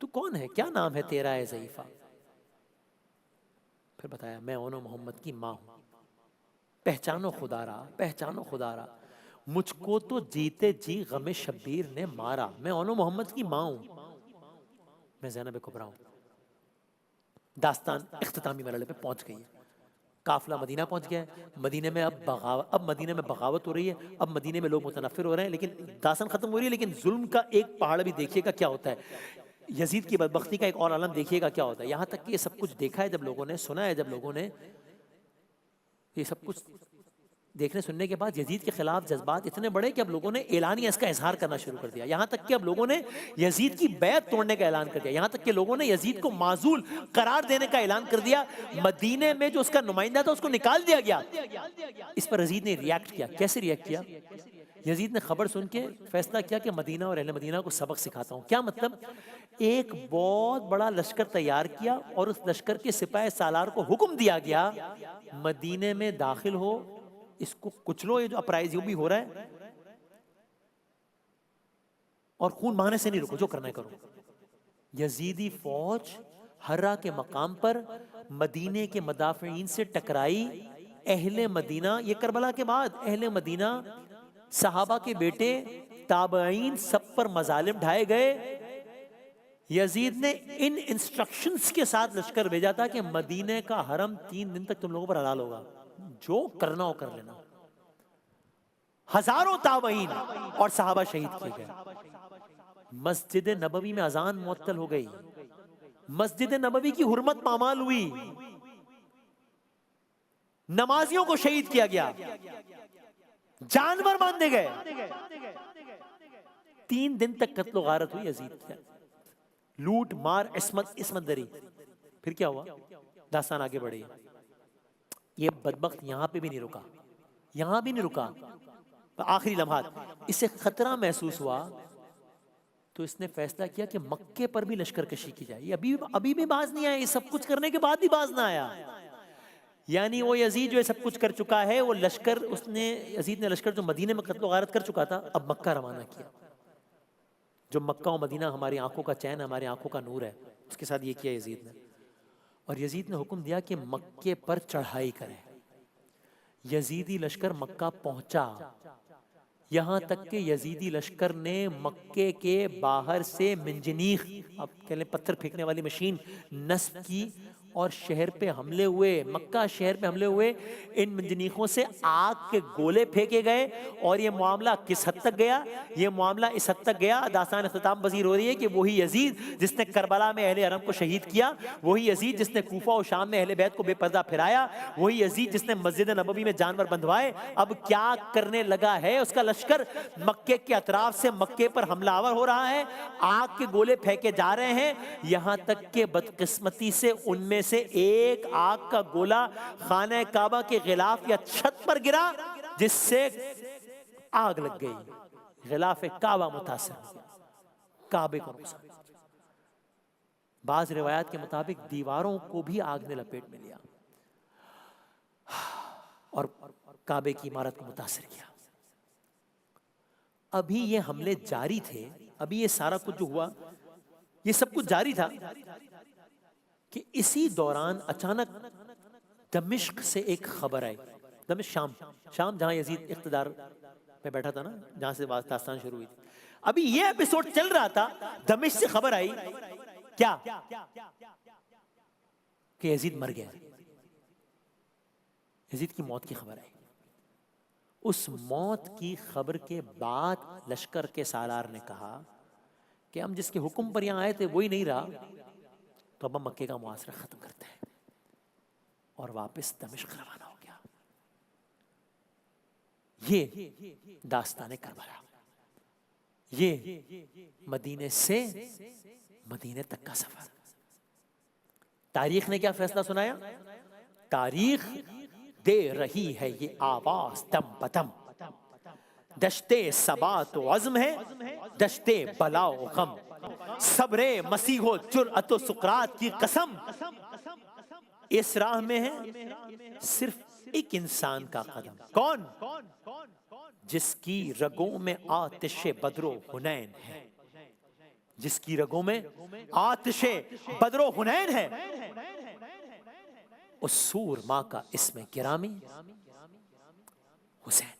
تو کون ہے، کیا نام ہے تیرا اے ضعیفہ؟ پھر بتایا میں اونو محمد کی ماں ہوں، پہچانو خدا را پہچانو خدا را، مجھ کو تو جیتے جی غم شبیر نے مارا، میں اونو محمد کی ماں ہوں، میں زینب کبریٰ ہوں۔ داستان اختتامی مرحلے پہ پہنچ گئی ہے، قافلہ مدینہ پہنچ گیا ہے، مدینے میں اب مدینے میں بغاوت ہو رہی ہے، اب مدینے میں لوگ متنفر ہو رہے ہیں، لیکن داستان ختم ہو رہی ہے، لیکن ظلم کا ایک پہاڑ بھی دیکھیے گا کیا ہوتا ہے، یزید کی بدبختی کا ایک اور عالم دیکھیے گا کیا ہوتا ہے، یہاں تک کہ یہ سب کچھ دیکھا ہے جب لوگوں نے، سنا ہے جب لوگوں نے، یہ سب کچھ دیکھنے سننے کے بعد یزید کے خلاف جذبات اتنے بڑے کہ اب لوگوں نے اعلانیہ اس کا اظہار کرنا شروع کر دیا، یہاں تک کہ اب لوگوں نے یزید کی بیعت توڑنے کا اعلان کر دیا، یہاں تک کہ لوگوں نے یزید کو معزول قرار دینے کا اعلان کر دیا، مدینے میں جو اس کا نمائندہ تھا اس کو نکال دیا گیا۔ اس پر یزید نے ریاکٹ کیا، کیسے ریاکٹ کیا؟ یزید نے خبر سن کے فیصلہ کیا کہ مدینہ اور اہل مدینہ کو سبق سکھاتا ہوں، کیا مطلب؟ ایک بہت بڑا لشکر تیار کیا اور اس لشکر کے سپاہ سالار کو حکم دیا گیا مدینے میں داخل ہو، اس کو کچلو، یہ جو اپرائزیوں بھی ہو رہا ہے، اور خون بہانے سے نہیں رکو، جو کرنا ہے کرو۔ یزیدی فوج ہرا کے مقام پر مدینے کے مدافعین سے ٹکرائی، اہل مدینہ، یہ کربلا کے بعد اہل مدینہ، صحابہ کے بیٹے، تابعین، سب پر مظالم ڈھائے گئے۔ یزید نے ان انسٹرکشنز کے ساتھ لشکر بھیجا تھا کہ مدینے کا حرم 3 دن تک تم لوگوں پر حلال ہوگا، جو کرنا ہو کر لینا۔ ہزاروں تابعین اور صحابہ شہید کیے گئے، مسجد نبوی میں اذان معطل ہو گئی، مسجد نبوی کی حرمت پامال ہوئی، نمازیوں کو شہید کیا گیا، جانور باندھے گئے، 3 دن تک قتل و غارت ہوئی یزید کی، لوٹ مار عصمت دری۔ پھر کیا ہوا؟ داستان آگے بڑھی، یہ بدبخت یہاں پہ بھی نہیں رکا، یہاں بھی نہیں رکا، آخری لمحات اس سے خطرہ محسوس ہوا تو اس نے فیصلہ کیا کہ مکے پر بھی لشکر کشی کی جائے. ابھی بھی باز نہیں آیا, یہ سب کچھ کرنے کے بعد بھی باز نہ آیا. یعنی وہ یزید جو یہ سب کچھ کر چکا ہے, وہ لشکر یزید نے لشکر جو مدینے میں قتل و غارت کر چکا تھا, اب مکہ روانہ کیا. جو مکہ و مدینہ ہماری آنکھوں کا چین, ہماری آنکھوں کا نور ہے, اس کے ساتھ یہ کیا یزید نے. اور یزید نے حکم دیا کہ مکے پر چڑھائی کرے. یزیدی لشکر مکہ پہنچا, یہاں تک کہ یزیدی لشکر نے مکے کے باہر سے منجنیق, آپ کہہ لیں پتھر پھینکنے والی مشین, نصب کی اور شہر پہ حملے ہوئے, مکہ شہر پہ حملے ہوئے. ان منجنیقوں سے آگ کے گولے پھینکے گئے. اور یہ معاملہ کس حد تک گیا؟ یہ معاملہ اس حد تک گیا, داستان اختتام پذیر ہو رہی ہے کہ وہی یزید جس نے کربلا میں اہل حرم کو شہید کیا, وہی یزید جس نے کوفہ و شام میں اہل بیت کو بے پردہ پھرایا, وہی یزید جس نے مسجد نبوی میں جانور بندھوائے, اب کیا کرنے لگا ہے؟ اس کا لشکر مکے کے اطراف سے مکے پر حملہ آور ہو رہا ہے, آگ کے گولے پھینکے جا رہے ہیں, یہاں تک کہ بدقسمتی سے ان میں سے ایک آگ کا گولا خانہ کعبہ کے غلاف یا چھت پر گرا, جس سے آگ لگ گئی, غلاف کعبہ متاثر ہو گیا, کعبے کو نقصان. بعض روایات کے مطابق دیواروں کو بھی آگ نے لپیٹ میں لیا اور کعبے کی عمارت کو متاثر کیا. ابھی یہ حملے جاری تھے, ابھی یہ سارا کچھ جو ہوا یہ سب کچھ جاری تھا کہ اسی دوران اچانک دمشق سے ایک خبر آئی. دمشق شام جہاں یزید اقتدار میں بیٹھا تھا نا, جہاں سے داستان شروع ہوئی تھی, ابھی یہ ایپیسوڈ چل رہا تھا. دمشق سے خبر آئی کیا کہ یزید مر گیا, یزید کی موت کی خبر آئی. اس موت کی خبر کے بعد لشکر کے سالار نے کہا کہ ہم جس کے حکم پر یہاں آئے تھے وہی نہیں رہا, تو اب ہم مکے کا محاصرہ ختم کرتے ہیں, اور واپس دمشق روانہ ہو گیا. یہ داستان کربلا, یہ مدینے سے مدینے تک کا سفر. تاریخ نے کیا فیصلہ سنایا؟ تاریخ دے رہی ہے یہ آواز دم بدم, دشتے ثبات و عزم ہے, دشتے بلا و غم, صبر مسیح و جرأت و سقراط کی قسم. اس راہ میں ہے صرف ایک انسان کا قدم. کون؟ جس کی رگوں میں آتش بدر و حنین ہے, جس کی رگوں میں آتش بدر و حنین ہے. اس سور ماں کا اسم گرامی حسین.